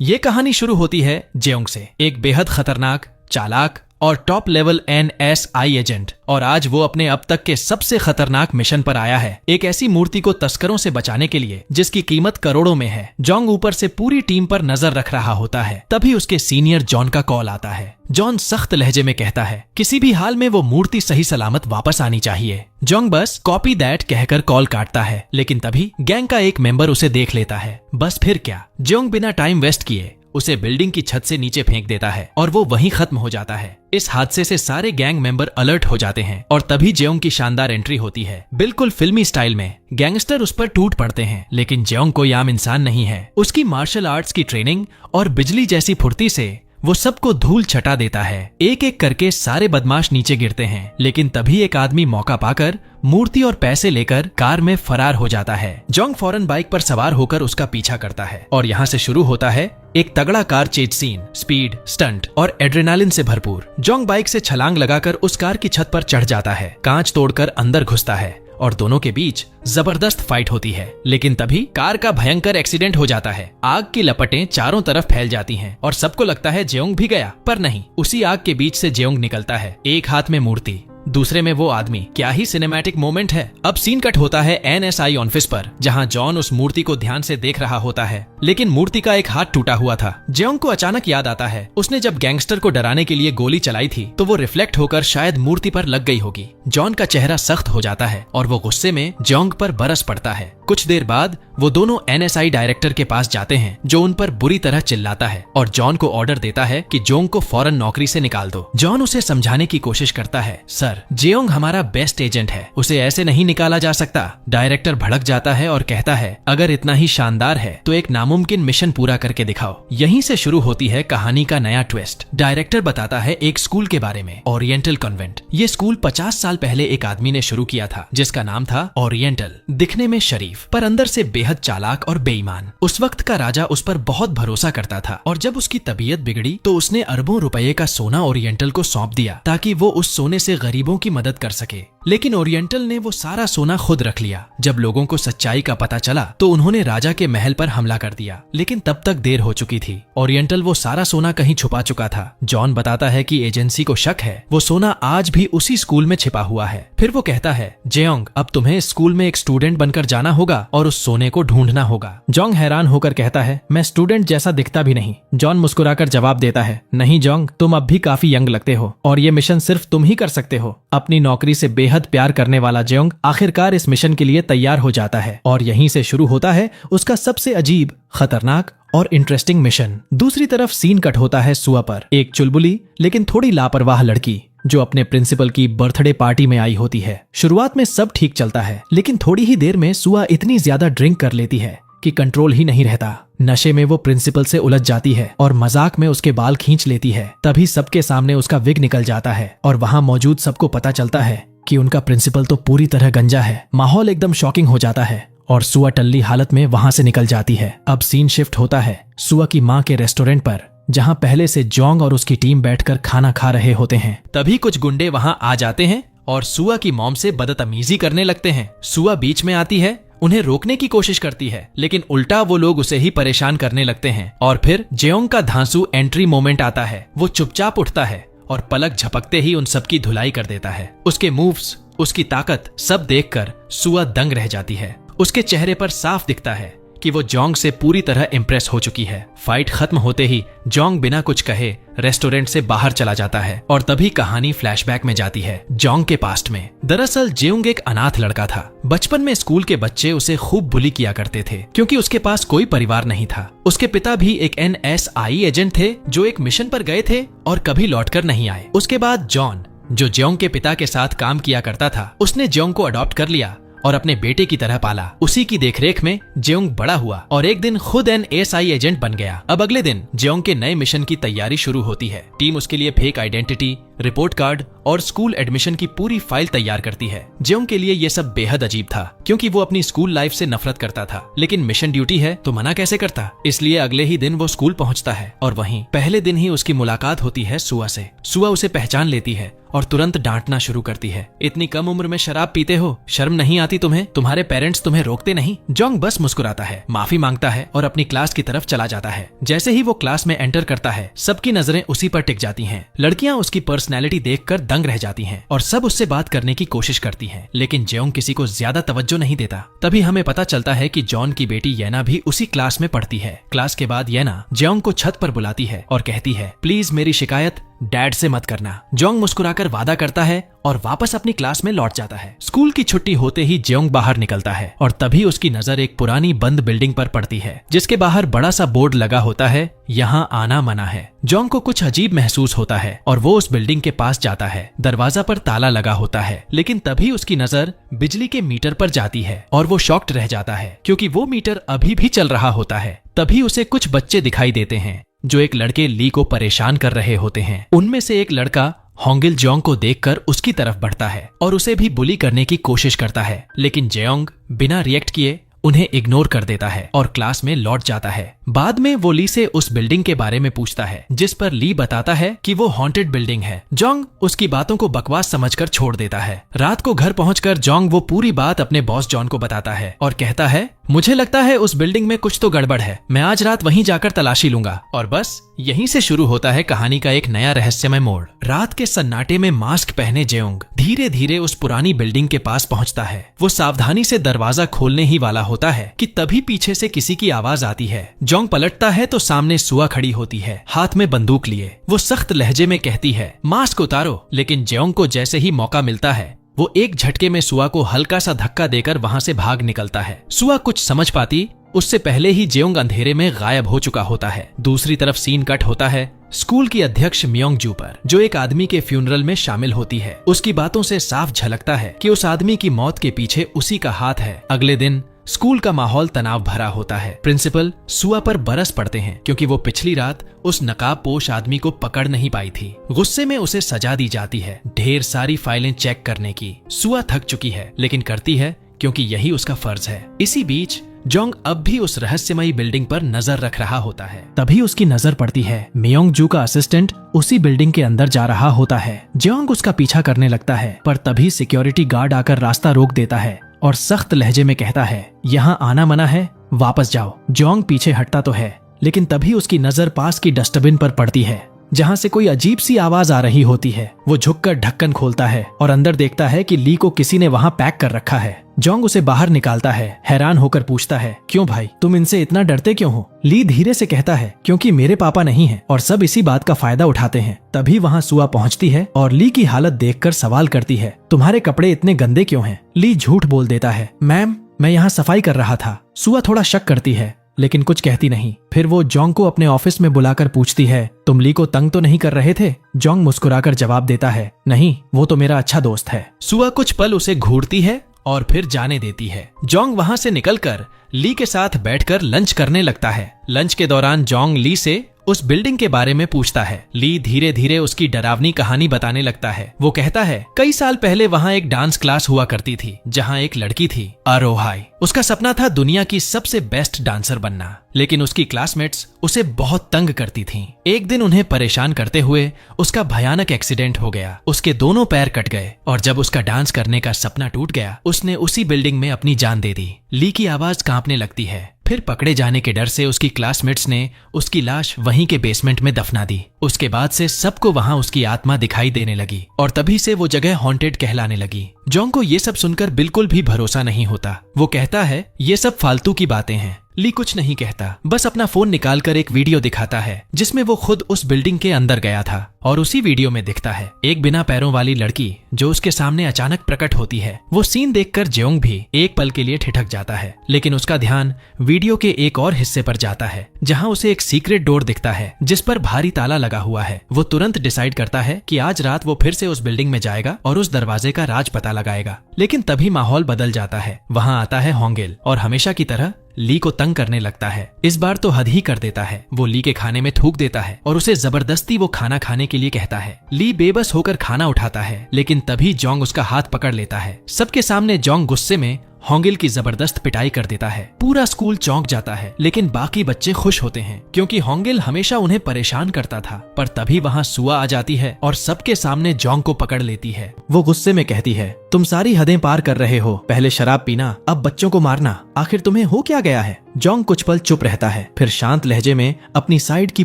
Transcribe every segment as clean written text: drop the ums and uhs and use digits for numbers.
ये कहानी शुरू होती है जेयोंग से, एक बेहद खतरनाक, चालाक और टॉप लेवल NSI एजेंट, और आज वो अपने अब तक के सबसे खतरनाक मिशन पर आया है, एक ऐसी मूर्ति को तस्करों से बचाने के लिए जिसकी कीमत करोड़ों में है। जॉन्ग ऊपर से पूरी टीम पर नजर रख रहा होता है, तभी उसके सीनियर जॉन का कॉल आता है। जॉन सख्त लहजे में कहता है किसी भी हाल में वो मूर्ति सही सलामत वापस आनी चाहिए। जॉन्ग बस कॉपी दैट कहकर कॉल काटता है, लेकिन तभी गैंग का एक मेंबर उसे देख लेता है। बस फिर क्या, जॉन्ग बिना टाइम वेस्ट किए उसे बिल्डिंग की छत से नीचे फेंक देता है और वो वहीं खत्म हो जाता है। इस हादसे से सारे गैंग मेंबर अलर्ट हो जाते हैं और तभी जेयोंग की शानदार एंट्री होती है। बिल्कुल फिल्मी स्टाइल में गैंगस्टर उस पर टूट पड़ते हैं, लेकिन जेयोंग कोई आम इंसान नहीं है। उसकी मार्शल आर्ट्स की ट्रेनिंग और बिजली जैसी फुर्ती से वो सबको धूल छटा देता है। एक एक करके सारे बदमाश नीचे गिरते हैं, लेकिन तभी एक आदमी मौका पाकर मूर्ति और पैसे लेकर कार में फरार हो जाता है। जॉन्ग फौरन बाइक पर सवार होकर उसका पीछा करता है और यहाँ से शुरू होता है एक तगड़ा car chase scene, speed, stunt और एड्रेनालिन से भरपूर। जॉन्ग बाइक से छलांग लगाकर उस कार की छत पर चढ़ जाता है, कांच तोड़कर अंदर घुसता है और दोनों के बीच जबरदस्त फाइट होती है। लेकिन तभी कार का भयंकर एक्सीडेंट हो जाता है। आग की लपटें चारों तरफ फैल जाती हैं और सबको लगता है जेयोंग भी गया, पर नहीं, उसी आग के बीच से जेयोंग निकलता है, एक हाथ में मूर्ति, दूसरे में वो आदमी। क्या ही सिनेमैटिक मोमेंट है। अब सीन कट होता है NSI ऑफिस पर, जहां जॉन उस मूर्ति को ध्यान से देख रहा होता है, लेकिन मूर्ति का एक हाथ टूटा हुआ था। जेयोंग को अचानक याद आता है उसने जब गैंगस्टर को डराने के लिए गोली चलाई थी तो वो रिफ्लेक्ट होकर शायद मूर्ति पर लग गई होगी। जॉन का चेहरा सख्त हो जाता है और वो गुस्से में जेयोंग पर बरस पड़ता है। कुछ देर बाद वो दोनों NSI डायरेक्टर के पास जाते हैं, जो उन पर बुरी तरह चिल्लाता है और जॉन को ऑर्डर देता है कि जेयोंग को फौरन नौकरी से निकाल दो। जॉन उसे समझाने की कोशिश करता है, सर, जेयोंग हमारा बेस्ट एजेंट है, उसे ऐसे नहीं निकाला जा सकता। डायरेक्टर भड़क जाता है और कहता है, अगर इतना ही शानदार है तो एक नामुमकिन मिशन पूरा करके दिखाओ। यहीं से शुरू होती है कहानी का नया ट्विस्ट। डायरेक्टर बताता है एक स्कूल के बारे में, ओरिएंटल कॉन्वेंट। ये स्कूल 50 साल पहले एक आदमी ने शुरू किया था, जिसका नाम था ओरिएंटल। दिखने में शरीफ पर अंदर से बेहद चालाक और बेईमान। उस वक्त का राजा उस पर बहुत भरोसा करता था और जब उसकी तबीयत बिगड़ी तो उसने अरबों रुपए का सोना ओरिएंटल को सौंप दिया ताकि वो उस सोने से गरीबों की मदद कर सके। लेकिन ओरिएंटल ने वो सारा सोना खुद रख लिया। जब लोगों को सच्चाई का पता चला तो उन्होंने राजा के महल पर हमला कर दिया, लेकिन तब तक देर हो चुकी थी। ओरिएंटल वो सारा सोना कहीं छुपा चुका था। जॉन बताता है कि एजेंसी को शक है वो सोना आज भी उसी स्कूल में छिपा हुआ है। फिर वो कहता है, जेयोंग, अब तुम्हें स्कूल में एक स्टूडेंट बनकर जाना होगा और उस सोने को ढूंढना होगा। जॉन्ग हैरान होकर कहता है, मैं स्टूडेंट जैसा दिखता भी नहीं। जॉन मुस्कुराकर जवाब देता है, नहीं जॉन्ग, तुम अब भी काफी यंग लगते हो और ये मिशन सिर्फ तुम ही कर सकते हो। अपनी नौकरी से बेहद प्यार करने वाला जेयोंग आखिरकार इस मिशन के लिए तैयार हो जाता है और यहीं से शुरू होता है उसका सबसे अजीब, खतरनाक और इंटरेस्टिंग मिशन। दूसरी तरफ सीन कट होता है सुआ पर, एक चुलबुली लेकिन थोड़ी लापरवाह लड़की जो अपने प्रिंसिपल की बर्थडे पार्टी में आई होती है। शुरुआत में सब ठीक चलता है, लेकिन थोड़ी ही देर में सुआ इतनी ज्यादा ड्रिंक कर लेती है कि कंट्रोल ही नहीं रहता। नशे में वो प्रिंसिपल से उलझ जाती है और मजाक में उसके बाल खींच लेती है। तभी सबके सामने उसका विग निकल जाता है और वहाँ मौजूद सबको पता चलता है कि उनका प्रिंसिपल तो पूरी तरह गंजा है। माहौल एकदम शॉकिंग हो जाता है और सुआ टल्ली हालत में वहाँ से निकल जाती है। अब सीन शिफ्ट होता है सुआ की माँ के रेस्टोरेंट पर, जहाँ पहले से जॉन्ग और उसकी टीम बैठकर खाना खा रहे होते हैं। तभी कुछ गुंडे वहाँ आ जाते हैं और सुआ की मॉम से बदतमीजी करने लगते हैं। सुआ बीच में आती है, उन्हें रोकने की कोशिश करती है, लेकिन उल्टा वो लोग उसे ही परेशान करने लगते हैं। और फिर जेयोंग का धांसू एंट्री मोमेंट आता है। वो चुपचाप उठता है और पलक झपकते ही उन सबकी धुलाई कर देता है। उसके मूव्स, उसकी ताकत सब देखकर सुआ दंग रह जाती है। उसके चेहरे पर साफ दिखता है कि वो जॉन्ग से पूरी तरह इम्प्रेस हो चुकी है। फाइट खत्म होते ही जॉन्ग बिना कुछ कहे रेस्टोरेंट से बाहर चला जाता है और तभी कहानी फ्लैशबैक में जाती है जॉन्ग के पास्ट में। दरअसल जेयोंग एक अनाथ लड़का था। बचपन में स्कूल के बच्चे उसे खूब बुली किया करते थे क्योंकि उसके पास कोई परिवार नहीं था। उसके पिता भी एक NSI एजेंट थे जो एक मिशन पर गए थे और कभी लौटकर नहीं आए। उसके बाद जॉन, जो जेयोंग के पिता के साथ काम किया करता था, उसने जेयोंग को अडॉप्ट कर लिया और अपने बेटे की तरह पाला। उसी की देखरेख में जेयोंग बड़ा हुआ और एक दिन खुद NSI एजेंट बन गया। अब अगले दिन जेयोंग के नए मिशन की तैयारी शुरू होती है। टीम उसके लिए फेक आइडेंटिटी, रिपोर्ट कार्ड और स्कूल एडमिशन की पूरी फाइल तैयार करती है। जेयोंग के लिए ये सब बेहद अजीब था क्योंकि वो अपनी स्कूल लाइफ से नफरत करता था, लेकिन मिशन ड्यूटी है तो मना कैसे करता। इसलिए अगले ही दिन वो स्कूल पहुंचता है और वहीं पहले दिन ही उसकी मुलाकात होती है सुआ से। सुआ उसे पहचान लेती है और तुरंत डांटना शुरू करती है। इतनी कम उम्र में शराब पीते हो, शर्म नहीं आती तुम्हें? तुम्हारे पेरेंट्स तुम्हें रोकते नहीं? जोंग बस मुस्कुराता है, माफी मांगता है और अपनी क्लास की तरफ चला जाता है। जैसे ही वो क्लास में एंटर करता है, सबकी नजरें उसी पर टिक जाती हैं। लड़कियां उसकी पर्सनैलिटी देखकर दंग रह जाती हैं और सब उससे बात करने की कोशिश करती हैं, लेकिन जेयोंग किसी को ज्यादा तवज्जो नहीं देता। तभी हमें पता चलता है कि जॉन की बेटी येना भी उसी क्लास में पढ़ती है। क्लास के बाद येना जेयोंग को छत पर बुलाती है और कहती है, प्लीज मेरी शिकायत डैड से मत करना। जोंग मुस्कुराकर वादा करता है और वापस अपनी क्लास में लौट जाता है। स्कूल की छुट्टी होते ही जेयोंग बाहर निकलता है और तभी उसकी नजर एक पुरानी बंद बिल्डिंग पर पड़ती है, जिसके बाहर बड़ा सा बोर्ड लगा होता है, यहाँ आना मना है। जोंग को कुछ अजीब महसूस होता है और वो उस बिल्डिंग के पास जाता है। दरवाजा पर ताला लगा होता है, लेकिन तभी उसकी नजर बिजली के मीटर पर जाती है और वो शॉक्ड रह जाता है क्योंकि वो मीटर अभी भी चल रहा होता है। तभी उसे कुछ बच्चे दिखाई देते हैं जो एक लड़के ली को परेशान कर रहे होते हैं। उनमें से एक लड़का होंगिल जेयोंग को देखकर उसकी तरफ बढ़ता है और उसे भी बुली करने की कोशिश करता है, लेकिन जेयोंग बिना रिएक्ट किए उन्हें इग्नोर कर देता है और क्लास में लौट जाता है। बाद में वो ली से उस बिल्डिंग के बारे में पूछता है, जिस पर ली बताता है कि वो हॉन्टेड बिल्डिंग है। जोंग उसकी बातों को बकवास समझकर छोड़ देता है। रात को घर पहुंचकर जोंग वो पूरी बात अपने बॉस जॉन को बताता है और कहता है, मुझे लगता है उस बिल्डिंग में कुछ तो गड़बड़ है, मैं आज रात वहीं जाकर तलाशी लूंगा। और बस यहीं से शुरू होता है कहानी का एक नया रहस्यमय मोड़। रात के सन्नाटे में मास्क पहने जेयोंग धीरे धीरे उस पुरानी बिल्डिंग के पास पहुंचता है। वो सावधानी से दरवाजा खोलने ही वाला होता है कि तभी पीछे से किसी की आवाज आती है। जोंग पलटता है तो सामने सुआ खड़ी होती है, हाथ में बंदूक लिए। वो सख्त लहजे में कहती है, मास्क उतारो, लेकिन जेयोंग को जैसे ही मौका मिलता है वो एक झटके में सुआ को हल्का सा धक्का देकर वहां से भाग निकलता है। सुआ कुछ समझ पाती उससे पहले ही जेयोंग अंधेरे में गायब हो चुका होता है। दूसरी तरफ सीन कट होता है स्कूल की अध्यक्ष मियोंग जू पर, जो एक आदमी के फ्यूनरल में शामिल होती है। उसकी बातों से साफ झलकता है कि उस आदमी की मौत के पीछे उसी का हाथ है। अगले दिन स्कूल का माहौल तनाव भरा होता है। प्रिंसिपल सुआ पर बरस पड़ते हैं क्योंकि वो पिछली रात उस नकाबपोश आदमी को पकड़ नहीं पाई थी। गुस्से में उसे सजा दी जाती है ढेर सारी फाइलें चेक करने की। सुआ थक चुकी है लेकिन करती है क्योंकि यही उसका फर्ज है। इसी बीच जोंग अब भी उस रहस्यमयी बिल्डिंग पर नजर रख रहा होता है। तभी उसकी नजर पड़ती है मियोंग जू का असिस्टेंट उसी बिल्डिंग के अंदर जा रहा होता है। जोंग उसका पीछा करने लगता है, पर तभी सिक्योरिटी गार्ड आकर रास्ता रोक देता है और सख्त लहजे में कहता है, यहाँ आना मना है, वापस जाओ। जोंग पीछे हटता तो है, लेकिन तभी उसकी नजर पास की डस्टबिन पर पड़ती है जहाँ से कोई अजीब सी आवाज आ रही होती है। वो झुककर ढक्कन खोलता है और अंदर देखता है कि ली को किसी ने वहाँ पैक कर रखा है। जोंग उसे बाहर निकालता है, हैरान होकर पूछता है, क्यों भाई, तुम इनसे इतना डरते क्यों हो? ली धीरे से कहता है, क्योंकि मेरे पापा नहीं हैं और सब इसी बात का फायदा उठाते हैं। तभी वहाँ सुआ पहुँचती है और ली की हालत देखकर सवाल करती है, तुम्हारे कपड़े इतने गंदे क्यों हैं? ली झूठ बोल देता है, मैम मैं यहाँ सफाई कर रहा था। सुआ थोड़ा शक करती है लेकिन कुछ कहती नहीं। फिर वो जोंग को अपने ऑफिस में बुलाकर पूछती है, तुम ली को तंग तो नहीं कर रहे थे? जोंग मुस्कुराकर जवाब देता है, नहीं, वो तो मेरा अच्छा दोस्त है। सुआ कुछ पल उसे घूरती है और फिर जाने देती है। जोंग वहां से निकलकर ली के साथ बैठकर लंच करने लगता है। लंच के दौरान जोंग ली से उस बिल्डिंग के बारे में पूछता है। ली धीरे धीरे उसकी डरावनी कहानी बताने लगता है। वो कहता है, कई साल पहले वहाँ एक डांस क्लास हुआ करती थी जहाँ एक लड़की थी अरोहाई। उसका सपना था दुनिया की सबसे बेस्ट डांसर बनना, लेकिन उसकी क्लासमेट्स उसे बहुत तंग करती थीं। एक दिन उन्हें परेशान करते हुए उसका भयानक एक्सीडेंट हो गया। उसके दोनों पैर कट गए और जब उसका डांस करने का सपना टूट गया, उसने उसी बिल्डिंग में अपनी जान दे दी। ली की आवाज कांपने लगती है। फिर पकड़े जाने के डर से उसकी क्लासमेट्स ने उसकी लाश वहीं के बेसमेंट में दफना दी। उसके बाद से सबको वहां उसकी आत्मा दिखाई देने लगी और तभी से वो जगह हॉन्टेड कहलाने लगी। जोंग को ये सब सुनकर बिल्कुल भी भरोसा नहीं होता। वो कहता है, ये सब फालतू की बातें हैं। ली कुछ नहीं कहता, बस अपना फोन निकालकर एक वीडियो दिखाता है जिसमें वो खुद उस बिल्डिंग के अंदर गया था और उसी वीडियो में दिखता है एक बिना पैरों वाली लड़की जो उसके सामने अचानक प्रकट होती है। वो सीन देखकर जेयोंग भी एक पल के लिए ठिठक जाता है, लेकिन उसका ध्यान वीडियो के एक और हिस्से पर जाता है जहां उसे एक सीक्रेट डोर दिखता है जिस पर भारी ताला लगा हुआ है। वो तुरंत डिसाइड करता है कि आज रात वो फिर से उस बिल्डिंग में जाएगा और उस दरवाजे का राज पता लगाएगा। लेकिन तभी माहौल बदल जाता है। वहां आता है होंगिल और हमेशा की तरह ली को तंग करने लगता है। इस बार तो हद ही कर देता है। वो ली के खाने में थूक देता है और उसे जबरदस्ती वो खाना खाने के लिए कहता है। ली बेबस होकर खाना उठाता है, लेकिन तभी जोंग उसका हाथ पकड़ लेता है। सबके सामने जोंग गुस्से में होंगिल की जबरदस्त पिटाई कर देता है। पूरा स्कूल चौंक जाता है, लेकिन बाकी बच्चे खुश होते हैं क्योंकि होंगिल हमेशा उन्हें परेशान करता था। पर तभी वहाँ सुआ आ जाती है और सबके सामने जोंग को पकड़ लेती है। वो गुस्से में कहती है, तुम सारी हदें पार कर रहे हो। पहले शराब पीना, अब बच्चों को मारना। आखिर तुम्हें हो क्या गया है? जोंग कुछ पल चुप रहता है, फिर शांत लहजे में अपनी साइड की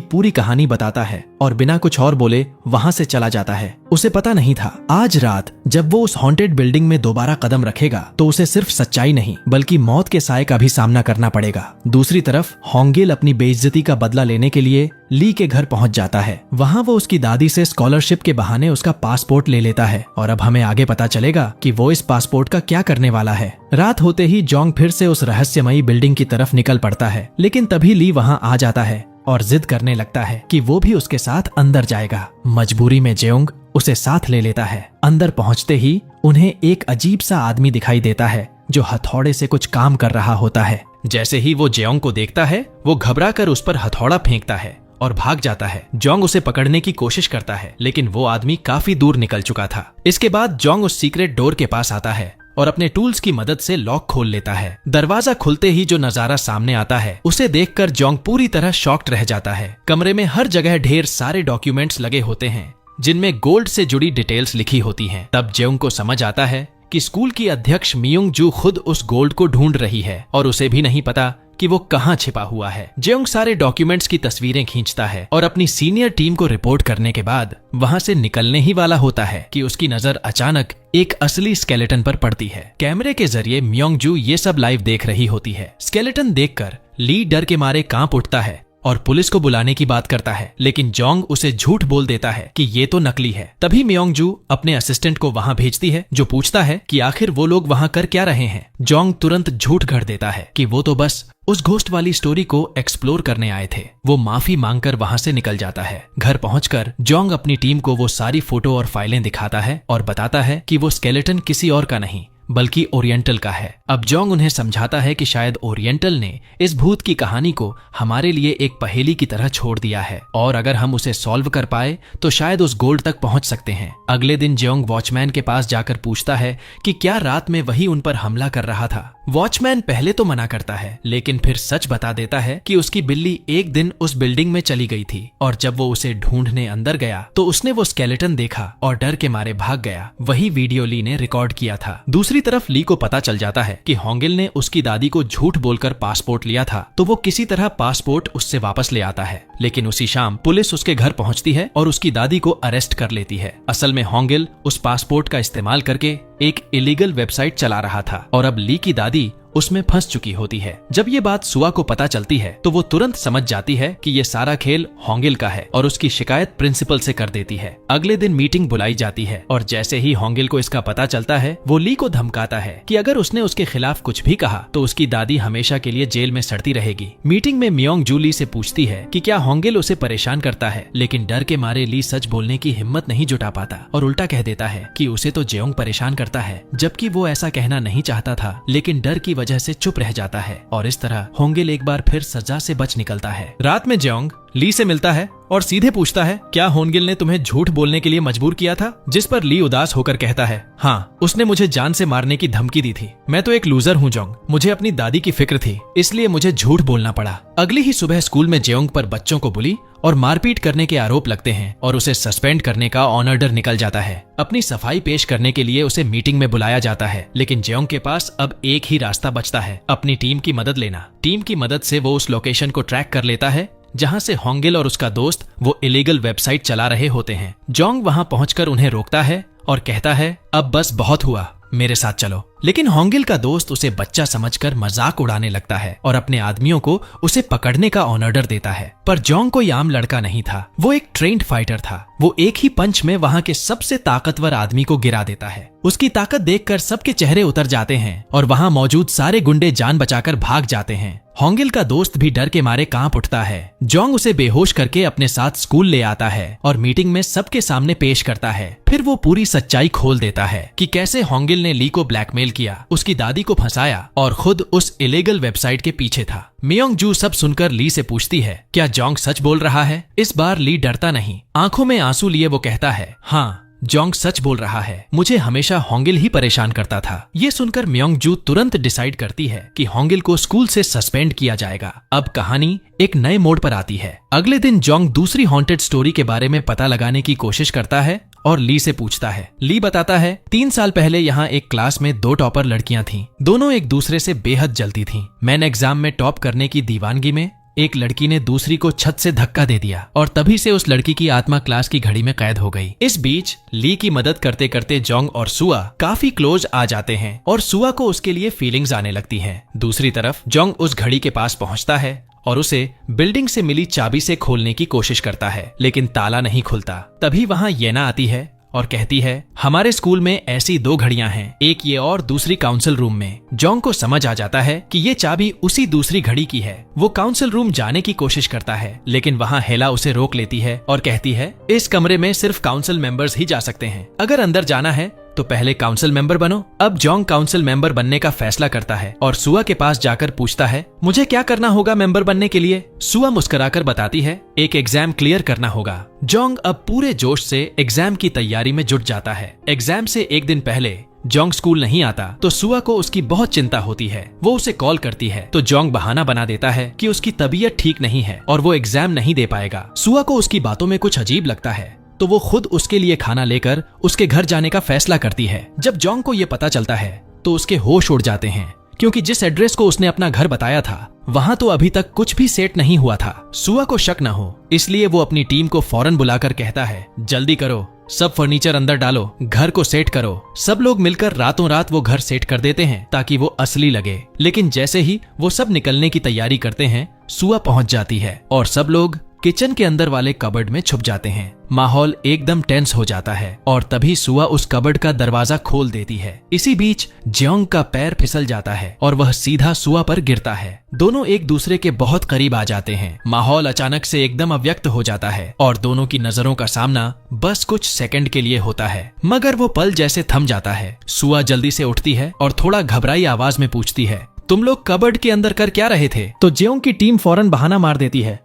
पूरी कहानी बताता है और बिना कुछ और बोले वहाँ से चला जाता है। उसे पता नहीं था आज रात जब वो उस हॉन्टेड बिल्डिंग में दोबारा कदम रखेगा तो उसे सिर्फ सच्चाई नहीं बल्कि मौत के साए का भी सामना करना पड़ेगा। दूसरी तरफ होंगिल अपनी बेइज्जती का बदला लेने के लिए ली के घर पहुंच जाता है। वहाँ वो उसकी दादी से स्कॉलरशिप के बहाने उसका पासपोर्ट ले लेता है और अब हमें आगे पता चलेगा कि वो इस पासपोर्ट का क्या करने वाला है। रात होते ही जोंग फिर से उस रहस्यमयी बिल्डिंग की तरफ निकल पड़ता है, लेकिन तभी ली वहाँ आ जाता है और जिद करने लगता है कि वो भी उसके साथ अंदर जाएगा। मजबूरी में जेओंग उसे साथ ले लेता है। अंदर पहुंचते ही उन्हें एक अजीब सा आदमी दिखाई देता है जो हथौड़े से कुछ काम कर रहा होता है। जैसे ही वो जेओंग को देखता है, वो घबरा कर उस पर हथौड़ा फेंकता है और भाग जाता है। जोंग उसे पकड़ने की कोशिश करता है, लेकिन वो आदमी काफी दूर निकल चुका था। इसके बाद जोंग उस सीक्रेट डोर के पास आता है और अपने टूल्स की मदद से लॉक खोल लेता है। दरवाजा खुलते ही जो नजारा सामने आता है उसे देखकर जोंग पूरी तरह शॉक्ड रह जाता है। कमरे में हर जगह ढेर सारे डॉक्यूमेंट्स लगे होते हैं जिनमें गोल्ड से जुड़ी डिटेल्स लिखी होती हैं। तब जेओंग को समझ आता है कि स्कूल की अध्यक्ष मियोंग जू खुद उस गोल्ड को ढूंढ रही है और उसे भी नहीं पता कि वो कहाँ छिपा हुआ है। जेओंग सारे डॉक्यूमेंट्स की तस्वीरें खींचता है और अपनी सीनियर टीम को रिपोर्ट करने के बाद वहाँ से निकलने ही वाला होता है कि उसकी नजर अचानक एक असली स्केलेटन पर पड़ती है। कैमरे के जरिए मियोंग जू ये सब लाइव देख रही होती है। स्केलेटन देखकर ली डर के मारे कांप उठता है और पुलिस को बुलाने की बात करता है, लेकिन जोंग उसे झूठ बोल देता है कि ये तो नकली है। तभी मियोंग जू अपने असिस्टेंट को वहां भेजती है जो पूछता है कि आखिर वो लोग वहां कर क्या रहे हैं। जोंग तुरंत झूठ गढ़ देता है कि वो तो बस उस घोस्ट वाली स्टोरी को एक्सप्लोर करने आए थे। वो माफी मांगकर वहां से निकल जाता है। घर पहुंचकर जोंग अपनी टीम को वो सारी फोटो और फाइलें दिखाता है और बताता है कि वो स्केलेटन किसी और का नहीं बल्कि ओरिएंटल का है। अब जोंग उन्हें समझाता है कि शायद ओरिएंटल ने इस भूत की कहानी को हमारे लिए एक पहेली की तरह छोड़ दिया है और अगर हम उसे सॉल्व कर पाए तो शायद उस गोल्ड तक पहुंच सकते हैं। अगले दिन जोंग वॉचमैन के पास जाकर पूछता है कि क्या रात में वही उन पर हमला कर रहा था। वॉचमैन पहले तो मना करता है, लेकिन फिर सच बता देता है कि उसकी बिल्ली एक दिन उस बिल्डिंग में चली गई थी और जब वो उसे ढूंढने अंदर गया तो उसने वो स्केलेटन देखा और डर के मारे भाग गया। वही वीडियो ली ने रिकॉर्ड किया था। दूसरी तरफ ली को पता चल जाता है कि होंगिल ने उसकी दादी को झूठ बोलकर पासपोर्ट लिया था, तो वो किसी तरह पासपोर्ट उससे वापस ले आता है। लेकिन उसी शाम पुलिस उसके घर पहुंचती है और उसकी दादी को अरेस्ट कर लेती है। असल में होंगिल उस पासपोर्ट का इस्तेमाल करके एक इलीगल वेबसाइट चला रहा था और अब ली की दादी उसमें फंस चुकी होती है। जब ये बात सुआ को पता चलती है तो वो तुरंत समझ जाती है कि ये सारा खेल होंगिल का है और उसकी शिकायत प्रिंसिपल से कर देती है। अगले दिन मीटिंग बुलाई जाती है और जैसे ही होंगिल को इसका पता चलता है वो ली को धमकाता है कि अगर उसने उसके खिलाफ कुछ भी कहा तो उसकी दादी हमेशा के लिए जेल में सड़ती रहेगी। मीटिंग में मियोंग जू ली से पूछती है कि क्या होंगिल उसे परेशान करता है, लेकिन डर के मारे ली सच बोलने की हिम्मत नहीं जुटा पाता और उल्टा कह देता है कि उसे तो जेओंग परेशान करता है, जबकि वो ऐसा कहना नहीं चाहता था लेकिन डर की वजह से चुप रह जाता है और इस तरह होंगिल एक बार फिर सजा से बच निकलता है। रात में जेओंग ली से मिलता है और सीधे पूछता है क्या होंगिल ने तुम्हें झूठ बोलने के लिए मजबूर किया था, जिस पर ली उदास होकर कहता है हाँ, उसने मुझे जान से मारने की धमकी दी थी। मैं तो एक लूजर हूँ जोंग, मुझे अपनी दादी की फिक्र थी इसलिए मुझे झूठ बोलना पड़ा। अगली ही सुबह स्कूल में जेओंग पर बच्चों को बुली और मारपीट करने के आरोप लगते हैं और उसे सस्पेंड करने का ऑर्डर निकल जाता है। अपनी सफाई पेश करने के लिए उसे मीटिंग में बुलाया जाता है, लेकिन जेओंग के पास अब एक ही रास्ता बचता है, अपनी टीम की मदद लेना। टीम की मदद से वो उस लोकेशन को ट्रैक कर लेता है जहां से होंगिल और उसका दोस्त वो इलीगल वेबसाइट चला रहे होते हैं। जोंग वहां पहुंचकर उन्हें रोकता है और कहता है अब बस बहुत हुआ, मेरे साथ चलो। लेकिन होंगिल का दोस्त उसे बच्चा समझकर मजाक उड़ाने लगता है और अपने आदमियों को उसे पकड़ने का ऑर्डर देता है। पर जोंग कोई आम लड़का नहीं था, वो एक ट्रेंड फाइटर था। वो एक ही पंच में वहां के सबसे ताकतवर आदमी को गिरा देता है। उसकी ताकत देखकर सबके चेहरे उतर जाते हैं और वहां मौजूद सारे गुंडे जान बचाकर भाग जाते हैं। होंगिल का दोस्त भी डर के मारे कांप उठता है। जोंग उसे बेहोश करके अपने साथ स्कूल ले आता है और मीटिंग में सबके सामने पेश करता है। फिर वो पूरी सच्चाई खोल देता है कि कैसे होंगिल ने ली को ब्लैकमेल ब्लैकमेल किया, उसकी दादी को फंसाया और खुद उस इलीगल वेबसाइट के पीछे था। मियोंग जू सब सुनकर ली से पूछती है, क्या जोंग सच बोल रहा है? इस बार ली डरता नहीं, आंखों में आंसू लिए वो कहता है, हाँ जोंग सच बोल रहा है, मुझे हमेशा होंगिल ही परेशान करता था। ये सुनकर मियोंग जू तुरंत डिसाइड करती है कि होंगिल को स्कूल से सस्पेंड किया जाएगा। अब कहानी एक नए मोड़ पर आती है। अगले दिन जोंग दूसरी हॉन्टेड स्टोरी के बारे में पता लगाने की कोशिश करता है और ली से पूछता है। ली बताता है, 3 साल पहले यहाँ एक क्लास में 2 टॉपर लड़कियां थीं। दोनों एक दूसरे से बेहद जलती थीं। मैंने एग्जाम में टॉप करने की दीवानगी में एक लड़की ने दूसरी को छत से धक्का दे दिया और तभी से उस लड़की की आत्मा क्लास की घड़ी में कैद हो गई। इस बीच ली की मदद करते करते जोंग और सुआ काफी क्लोज आ जाते हैं और सुआ को उसके लिए फीलिंग्स आने लगती हैं। दूसरी तरफ जोंग उस घड़ी के पास पहुंचता है और उसे बिल्डिंग से मिली चाबी से खोलने की कोशिश करता है, लेकिन ताला नहीं खुलता। तभी वहां येना आती है और कहती है, हमारे स्कूल में ऐसी 2 घड़ियां हैं, एक ये और दूसरी काउंसिल रूम में। जोंग को समझ आ जाता है कि ये चाबी उसी दूसरी घड़ी की है। वो काउंसिल रूम जाने की कोशिश करता है, लेकिन वहाँ हेला उसे रोक लेती है और कहती है, इस कमरे में सिर्फ काउंसिल मेंबर्स ही जा सकते हैं। अगर अंदर जाना है तो पहले काउंसिल मेंबर बनो। अब जोंग काउंसिल मेंबर बनने का फैसला करता है और सुआ के पास जाकर पूछता है, मुझे क्या करना होगा मेंबर बनने के लिए? सुआ मुस्कुराकर बताती है, एक एग्जाम क्लियर करना होगा। जोंग अब पूरे जोश से एग्जाम की तैयारी में जुट जाता है। एग्जाम से एक दिन पहले जोंग स्कूल नहीं आता तो सुआ को उसकी बहुत चिंता होती है। वो उसे कॉल करती है तो जोंग बहाना बना देता है कि उसकी तबीयत ठीक नहीं है और वो एग्जाम नहीं दे पाएगा। सुआ को उसकी बातों में कुछ अजीब लगता है तो वो खुद उसके लिए खाना लेकर उसके घर जाने का फैसला करती है। जब जोंग को ये पता चलता है तो उसके होश उड़ जाते हैं, क्योंकि जिस एड्रेस को उसने अपना घर बताया था वहां तो अभी तक कुछ भी सेट नहीं हुआ था। सुआ को शक न हो इसलिए वो अपनी टीम को फौरन बुलाकर कहता है, जल्दी करो, सब फर्नीचर अंदर डालो, घर को सेट करो। सब लोग मिलकर रातों रात वो घर सेट कर देते हैं ताकि वो असली लगे। लेकिन जैसे ही वो सब निकलने की तैयारी करते हैं, सुआ पहुंच जाती है और सब लोग किचन के अंदर वाले कबर्ड में छुप जाते हैं। माहौल एकदम टेंस हो जाता है और तभी सुआ उस कबर्ड का दरवाजा खोल देती है। इसी बीच जोंग का पैर फिसल जाता है और वह सीधा सुआ पर गिरता है। दोनों एक दूसरे के बहुत करीब आ जाते हैं। माहौल अचानक से एकदम अव्यक्त हो जाता है और दोनों की नजरों का सामना बस कुछ सेकंड के लिए होता है, मगर वो पल जैसे थम जाता है। सुआ जल्दी से उठती है और थोड़ा घबराई आवाज में पूछती है, तुम लोग कबर्ड के अंदर कर क्या रहे थे? तो जेओंग की टीम फौरन बहाना मार देती है,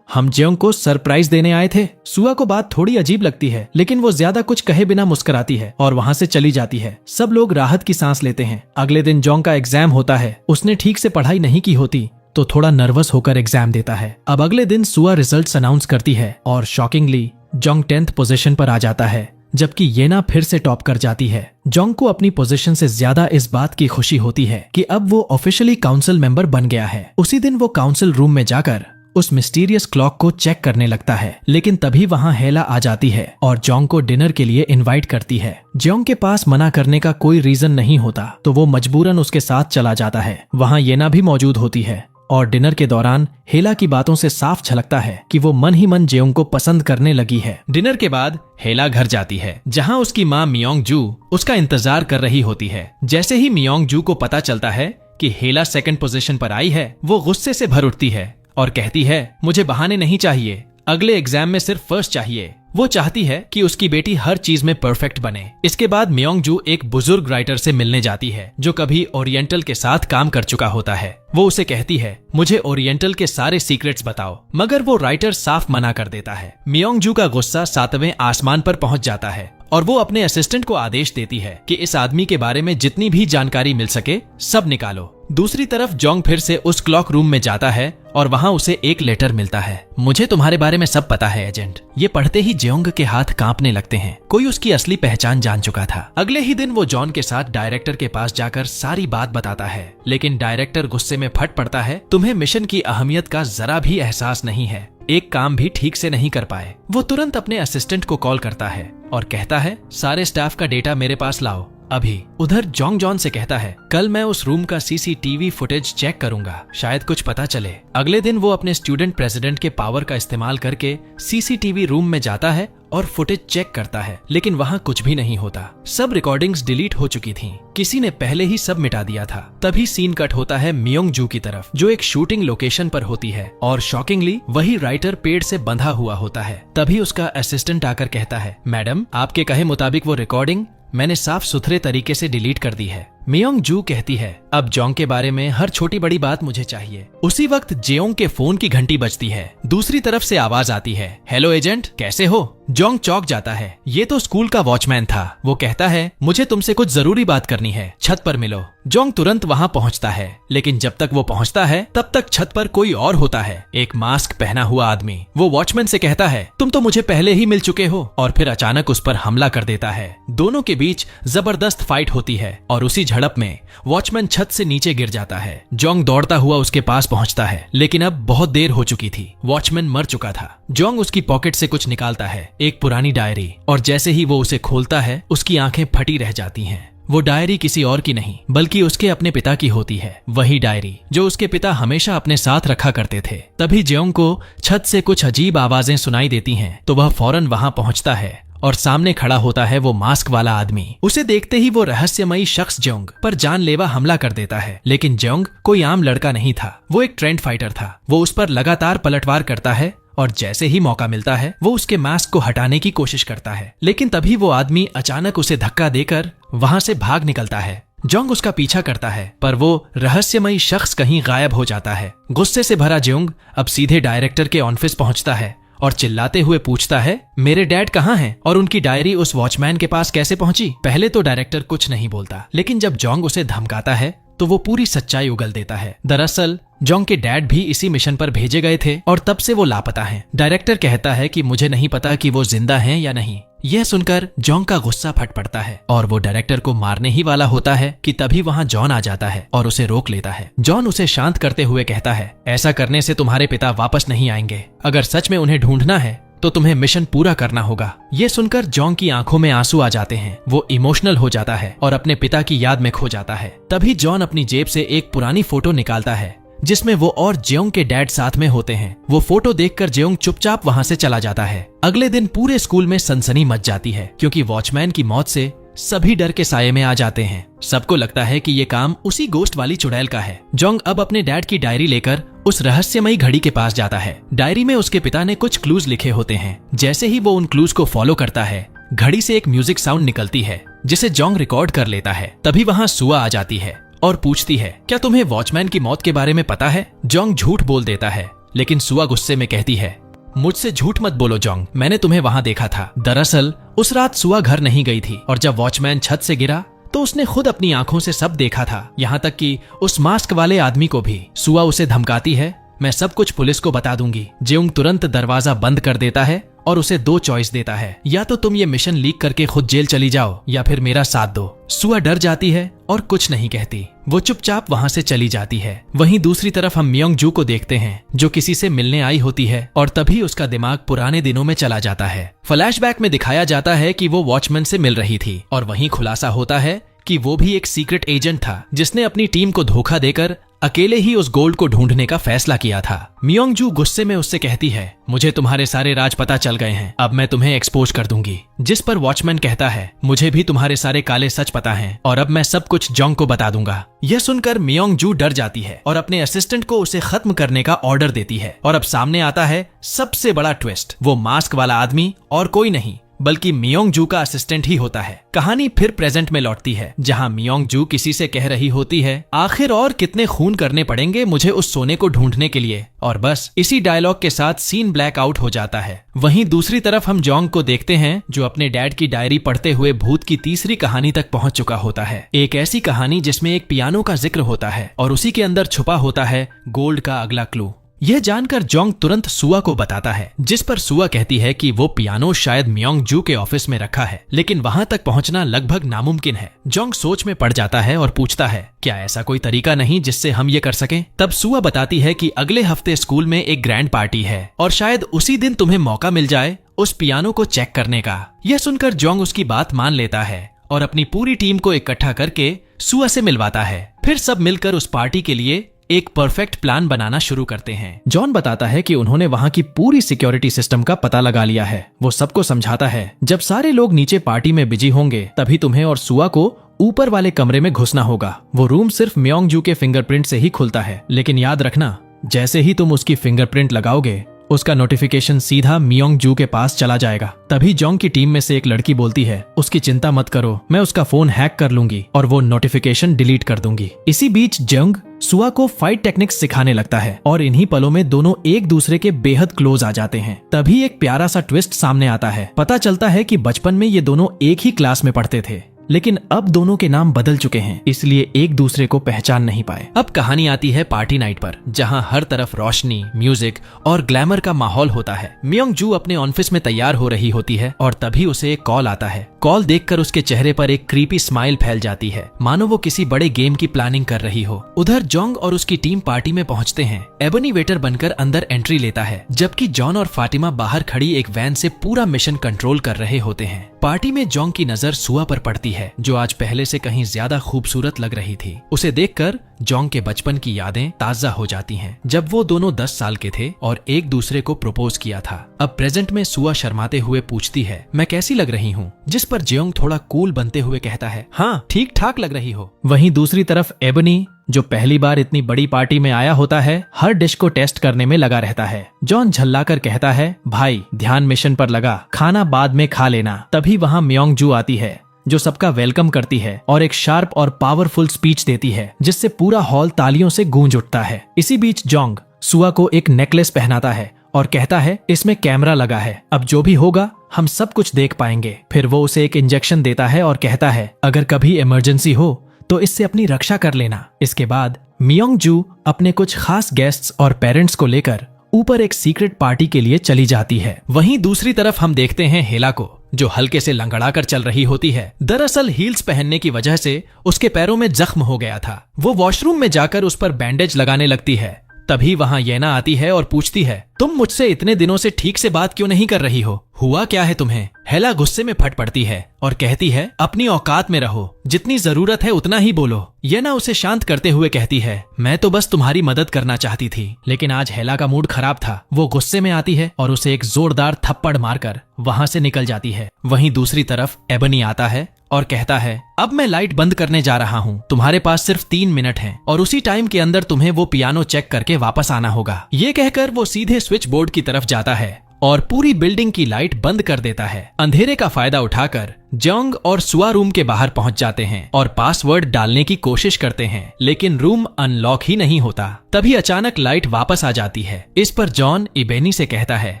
हम जेओंग को सरप्राइज देने आए थे। सुआ को बात थोड़ी अजीब लगती है, लेकिन वो ज्यादा कुछ कहे बिना मुस्कुराती है और वहाँ से चली जाती है। सब लोग राहत की सांस लेते हैं। अगले दिन जोंग का एग्जाम होता है। उसने ठीक से पढ़ाई नहीं की होती तो थोड़ा नर्वस होकर एग्जाम देता है। अब अगले दिन सुआ रिजल्ट्स अनाउंस करती है और शॉकिंगली जोंग 10th पोजीशन पर आ जाता है, जबकि येना फिर से टॉप कर जाती है। जोंग को अपनी पोजीशन से ज्यादा इस बात की खुशी होती है कि अब वो ऑफिशियली काउंसिल मेंबर बन गया है। उसी दिन वो काउंसिल रूम में जाकर उस मिस्टीरियस क्लॉक को चेक करने लगता है, लेकिन तभी वहाँ हेला आ जाती है और जोंग को डिनर के लिए इनवाइट करती है। जोंग के पास मना करने का कोई रीजन नहीं होता तो वो मजबूरन उसके साथ चला जाता है। वहाँ येना भी मौजूद होती है और डिनर के दौरान हेला की बातों से साफ झलकता है कि वो मन ही मन जेओंग को पसंद करने लगी है। डिनर के बाद हेला घर जाती है, जहां उसकी माँ मियोंग जू उसका इंतजार कर रही होती है। जैसे ही मियोंग जू को पता चलता है कि हेला 2nd पोजीशन पर आई है, वो गुस्से से भर उठती है और कहती है, मुझे बहाने नहीं चाहिए, अगले एग्जाम में सिर्फ फर्स्ट चाहिए। वो चाहती है कि उसकी बेटी हर चीज में परफेक्ट बने। इसके बाद मियोंग जू एक बुजुर्ग राइटर से मिलने जाती है जो कभी ओरिएंटल के साथ काम कर चुका होता है। वो उसे कहती है, मुझे ओरिएंटल के सारे सीक्रेट्स बताओ, मगर वो राइटर साफ मना कर देता है। मियोंग जू का गुस्सा 7वें आसमान पर पहुंच जाता है और वो अपने असिस्टेंट को आदेश देती है कि इस आदमी के बारे में जितनी भी जानकारी मिल सके सब निकालो। दूसरी तरफ जोंग फिर से उस क्लॉक रूम में जाता है और वहाँ उसे एक लेटर मिलता है। मुझे तुम्हारे बारे में सब पता है एजेंट। ये पढ़ते ही जेओंग के हाथ कांपने लगते हैं। कोई उसकी असली पहचान जान चुका था। अगले ही दिन वो जॉन के साथ डायरेक्टर के पास जाकर सारी बात बताता है, लेकिन डायरेक्टर गुस्से में फट पड़ता है, तुम्हें मिशन की अहमियत का जरा भी एहसास नहीं है, एक काम भी ठीक से नहीं कर पाए। वो तुरंत अपने असिस्टेंट को कॉल करता है और कहता है, सारे स्टाफ का डेटा मेरे पास लाओ अभी। उधर जोंग जॉन से कहता है, कल मैं उस रूम का सीसीटीवी फुटेज चेक करूंगा, शायद कुछ पता चले। अगले दिन वो अपने स्टूडेंट प्रेसिडेंट के पावर का इस्तेमाल करके सीसीटीवी रूम में जाता है और फुटेज चेक करता है, लेकिन वहाँ कुछ भी नहीं होता। सब रिकॉर्डिंग्स डिलीट हो चुकी थीं। किसी ने पहले ही सब मिटा दिया था। तभी सीन कट होता है मियोंग जू की तरफ, जो एक शूटिंग लोकेशन पर होती है और शॉकिंगली वही राइटर पेड़ से बंधा हुआ होता है। तभी उसका असिस्टेंट आकर कहता है, मैडम आपके कहे मुताबिक वो रिकॉर्डिंग मैंने साफ सुथरे तरीके से डिलीट कर दी है। मियोंग जू कहती है, अब जोंग के बारे में हर छोटी बड़ी बात मुझे चाहिए। उसी वक्त जेयोंग के फोन की घंटी बजती है। दूसरी तरफ से आवाज आती है, हेलो एजेंट, कैसे हो? जोंग चौंक जाता है। ये तो स्कूल का वॉचमैन था। वो कहता है, मुझे तुमसे कुछ जरूरी बात करनी है, छत पर मिलो। जोंग तुरंत वहाँ पहुँचता है, लेकिन जब तक वो पहुँचता है तब तक छत पर कोई और होता है, एक मास्क पहना हुआ आदमी। वो वॉचमैन से कहता है, तुम तो मुझे पहले ही मिल चुके हो, और फिर अचानक उस पर हमला कर देता है। दोनों के बीच जबरदस्त फाइट होती है और उसी झड़प में वॉचमैन छत से नीचे गिर जाता है। जोंग दौड़ता हुआ उसके पास पहुँचता है, लेकिन अब बहुत देर हो चुकी थी। वॉचमैन मर चुका था। जोंग उसकी पॉकेट से कुछ निकालता है, एक पुरानी डायरी, और जैसे ही वो उसे खोलता है उसकी आंखें फटी रह जाती हैं। वो डायरी किसी और की नहीं बल्कि उसके अपने पिता की होती है, वही डायरी जो उसके पिता हमेशा अपने साथ रखा करते थे। तभी जेयोंग को छत से कुछ अजीब आवाजें सुनाई देती हैं, तो वह फौरन वहां पहुंचता है और सामने खड़ा होता है वो मास्क वाला आदमी। उसे देखते ही वो रहस्यमयी शख्स जेयोंग पर जानलेवा हमला कर देता है, लेकिन जेयोंग कोई आम लड़का नहीं था, वो एक ट्रेंड फाइटर था। वो उस पर लगातार पलटवार करता है और जैसे ही मौका मिलता है वो उसके मास्क को हटाने की कोशिश करता है, लेकिन तभी वो आदमी अचानक उसे धक्का देकर वहां से भाग निकलता है। जेयोंग उसका पीछा करता है, पर वो रहस्यमयी शख्स कहीं गायब हो जाता है। गुस्से से भरा जेयोंग अब सीधे डायरेक्टर के ऑफिस पहुंचता है और चिल्लाते हुए पूछता है, मेरे डैड कहाँ हैं और उनकी डायरी उस वॉचमैन के पास कैसे पहुंची? पहले तो डायरेक्टर कुछ नहीं बोलता, लेकिन जब जेयोंग उसे धमकाता है तो वो पूरी सच्चाई उगल देता है। दरअसल जेयोंग के डैड भी इसी मिशन पर भेजे गए थे और तब से वो लापता हैं। डायरेक्टर कहता है कि मुझे नहीं पता कि वो जिंदा हैं या नहीं। यह सुनकर जेयोंग का गुस्सा फट पड़ता है और वो डायरेक्टर को मारने ही वाला होता है कि तभी वहां जॉन आ जाता है और उसे रोक लेता है। जॉन उसे शांत करते हुए कहता है, ऐसा करने से तुम्हारे पिता वापस नहीं आएंगे। अगर सच में उन्हें ढूंढना है तो तुम्हें मिशन पूरा करना होगा। ये सुनकर जेयोंग की आंखों में आंसू आ जाते हैं। वो इमोशनल हो जाता है और अपने पिता की याद में खो जाता है। तभी जॉन अपनी जेब से एक पुरानी फोटो निकालता है जिसमें वो और जेयोंग के डैड साथ में होते हैं। वो फोटो देखकर जेयोंग चुपचाप वहां से चला जाता है। अगले दिन पूरे स्कूल में सनसनी मच जाती है, क्योंकि वॉचमैन की मौत से सभी डर के साये में आ जाते हैं। सबको लगता है कि ये काम उसी गोश्त वाली चुड़ैल का है। जेयोंग अब अपने डैड की डायरी लेकर उस रहस्यमयी घड़ी के पास जाता है। डायरी में उसके पिता ने कुछ क्लूज लिखे होते हैं। जैसे ही वो उन क्लूज को फॉलो करता है, घड़ी से एक म्यूजिक साउंड निकलती है जिसे जेयोंग रिकॉर्ड कर लेता है। तभी वहाँ सुआ आ जाती है और पूछती है, क्या तुम्हें वॉचमैन की मौत के बारे में पता है? जेयोंग झूठ बोल देता है, लेकिन सुआ गुस्से में कहती है, मुझसे झूठ मत बोलो जेयोंग, मैंने तुम्हें वहां देखा था। दरअसल उस रात सुआ घर नहीं गई थी और जब वॉचमैन छत से गिरा तो उसने खुद अपनी आंखों से सब देखा था, यहाँ तक कि उस मास्क वाले आदमी को भी। सुआ उसे धमकाती है, मैं सब कुछ पुलिस को बता दूंगी। जेयोंग तुरंत दरवाजा बंद कर देता है और उसे दो चॉइस देता है, या तो तुम ये मिशन लीक करके खुद जेल चली जाओ या फिर मेरा साथ दो। सुआ डर जाती है और कुछ नहीं कहती, वो चुपचाप वहां से चली जाती है। वहीं दूसरी तरफ हम मियोंग जू को देखते हैं जो किसी से मिलने आई होती है और तभी उसका दिमाग पुराने दिनों में चला जाता है। फ्लैशबैक में दिखाया जाता है कि वो वॉचमैन से मिल रही थी और वहीं खुलासा होता है कि वो भी एक सीक्रेट एजेंट था जिसने अपनी टीम को धोखा देकर अकेले ही उस गोल्ड को ढूंढने का फैसला किया था। मियोंग जू गुस्से में उससे कहती है, मुझे तुम्हारे सारे राज पता चल गए हैं, अब मैं तुम्हें एक्सपोज कर दूंगी। जिस पर वॉचमैन कहता है, मुझे भी तुम्हारे सारे काले सच पता हैं और अब मैं सब कुछ जेयोंग को बता दूंगा। यह सुनकर मियोंग जू डर जाती है और अपने असिस्टेंट को उसे खत्म करने का ऑर्डर देती है। और अब सामने आता है सबसे बड़ा ट्विस्ट, वो मास्क वाला आदमी और कोई नहीं बल्कि मियोंग जू का असिस्टेंट ही होता है। कहानी फिर प्रेजेंट में लौटती है जहां मियोंग जू किसी से कह रही होती है, आखिर और कितने खून करने पड़ेंगे मुझे उस सोने को ढूंढने के लिए। और बस इसी डायलॉग के साथ सीन ब्लैक आउट हो जाता है। वहीं दूसरी तरफ हम जेयोंग को देखते हैं जो अपने डैड की डायरी पढ़ते हुए भूत की तीसरी कहानी तक पहुंच चुका होता है। एक ऐसी कहानी जिसमें एक पियानो का जिक्र होता है और उसी के अंदर छुपा होता है गोल्ड का अगला क्लू। यह जानकर जेयोंग तुरंत सुआ को बताता है, जिस पर सुआ कहती है कि वो पियानो शायद मियोंग जू के ऑफिस में रखा है, लेकिन वहां तक पहुंचना लगभग नामुमकिन है। जेयोंग सोच में पड़ जाता है और पूछता है, क्या ऐसा कोई तरीका नहीं जिससे हम ये कर सकें? तब सुआ बताती है कि अगले हफ्ते स्कूल में एक ग्रैंड पार्टी है और शायद उसी दिन तुम्हें मौका मिल जाए उस पियानो को चेक करने का। यह सुनकर जेयोंग उसकी बात मान लेता है और अपनी पूरी टीम को इकट्ठा करके सुआ से मिलवाता है। फिर सब मिलकर उस पार्टी के लिए एक परफेक्ट प्लान बनाना शुरू करते हैं। जॉन बताता है कि उन्होंने वहां की पूरी सिक्योरिटी सिस्टम का पता लगा लिया है। वो सबको समझाता है, जब सारे लोग नीचे पार्टी में बिजी होंगे तभी तुम्हें और सुआ को ऊपर वाले कमरे में घुसना होगा। वो रूम सिर्फ मियोंग जू के फिंगरप्रिंट से ही खुलता है, लेकिन याद रखना, जैसे ही तुम उसकी फिंगरप्रिंट लगाओगे उसका नोटिफिकेशन सीधा मियोंग जू के पास चला जाएगा। तभी जोंग की टीम में से एक लड़की बोलती है, उसकी चिंता मत करो, मैं उसका फोन हैक कर लूंगी और वो नोटिफिकेशन डिलीट कर दूंगी। इसी बीच जोंग सुआ को फाइट टेक्निक्स सिखाने लगता है और इन्हीं पलों में दोनों एक दूसरे के बेहद क्लोज आ जाते हैं। तभी एक प्यारा सा ट्विस्ट सामने आता है। पता चलता है कि बचपन में ये दोनों एक ही क्लास में पढ़ते थे, लेकिन अब दोनों के नाम बदल चुके हैं, इसलिए एक दूसरे को पहचान नहीं पाए। अब कहानी आती है पार्टी नाइट पर, जहां हर तरफ रोशनी, म्यूजिक और ग्लैमर का माहौल होता है। मियोंग जू अपने ऑफिस में तैयार हो रही होती है और तभी उसे एक कॉल आता है। कॉल देखकर उसके चेहरे पर एक क्रीपी स्माइल फैल जाती है, मानो वो किसी बड़े गेम की प्लानिंग कर रही हो। उधर जोंग और उसकी टीम पार्टी में पहुंचते हैं। एबनी वेटर बनकर अंदर एंट्री लेता है, जबकि जॉन और फातिमा बाहर खड़ी एक वैन से पूरा मिशन कंट्रोल कर रहे होते हैं। पार्टी में जोंग की नजर सुआ पर पड़ती है, जो आज पहले से कहीं ज्यादा खूबसूरत लग रही थी। उसे देखकर जोंग के बचपन की यादें ताजा हो जाती हैं, जब वो दोनों 10 साल के थे और एक दूसरे को प्रपोज किया था। अब प्रेजेंट में सुआ शर्माते हुए पूछती है, मैं कैसी लग रही हूँ? जिस पर जोंग थोड़ा कूल बनते हुए कहता है, हाँ ठीक ठाक लग रही हो। वहीं दूसरी तरफ एबनी, जो पहली बार इतनी बड़ी पार्टी में आया होता है, हर डिश को टेस्ट करने में लगा रहता है। जॉन झल्लाकर कहता है, भाई ध्यान मिशन पर लगा, खाना बाद में खा लेना। तभी वहाँ मियोंग जू आती है, जो सबका वेलकम करती है और एक शार्प और पावरफुल स्पीच देती है, जिससे पूरा हॉल तालियों से गूंज उठता है। इसी बीच जोंग सुआ को एक नेकलेस पहनाता है और कहता है, इसमें कैमरा लगा है, अब जो भी होगा हम सब कुछ देख पाएंगे। फिर वो उसे एक इंजेक्शन देता है और कहता है, अगर कभी इमरजेंसी हो तो इससे अपनी रक्षा कर लेना। इसके बाद मियोंग जू अपने कुछ खास गेस्ट्स और पेरेंट्स को लेकर ऊपर एक सीक्रेट पार्टी के लिए चली जाती है। वहीं दूसरी तरफ हम देखते हैं हेला को, जो हल्के से लंगड़ा कर चल रही होती है। दरअसल हील्स पहनने की वजह से उसके पैरों में जख्म हो गया था। वो वॉशरूम में जाकर उस पर बैंडेज लगाने लगती है। तभी वहां येना आती है और पूछती है, तुम मुझसे इतने दिनों से ठीक से बात क्यों नहीं कर रही हो? हुआ क्या है तुम्हें? हेला गुस्से में फट पड़ती है और कहती है, अपनी औकात में रहो, जितनी जरूरत है उतना ही बोलो। येना उसे शांत करते हुए कहती है, मैं तो बस तुम्हारी मदद करना चाहती थी। लेकिन आज हेला का मूड खराब था। वो गुस्से में आती है और उसे एक जोरदार थप्पड़ मारकर वहां से निकल जाती है। वहीं दूसरी तरफ एबनी आता है और कहता है, अब मैं लाइट बंद करने जा रहा हूँ, तुम्हारे पास सिर्फ 3 मिनट हैं और उसी टाइम के अंदर तुम्हें वो पियानो चेक करके वापस आना होगा। ये कहकर वो सीधे स्विच बोर्ड की तरफ जाता है और पूरी बिल्डिंग की लाइट बंद कर देता है। अंधेरे का फायदा उठाकर जोंग और सुआ रूम के बाहर पहुंच जाते हैं और पासवर्ड डालने की कोशिश करते हैं, लेकिन रूम अनलॉक ही नहीं होता। तभी अचानक लाइट वापस आ जाती है। इस पर जॉन इबेनी से कहता है,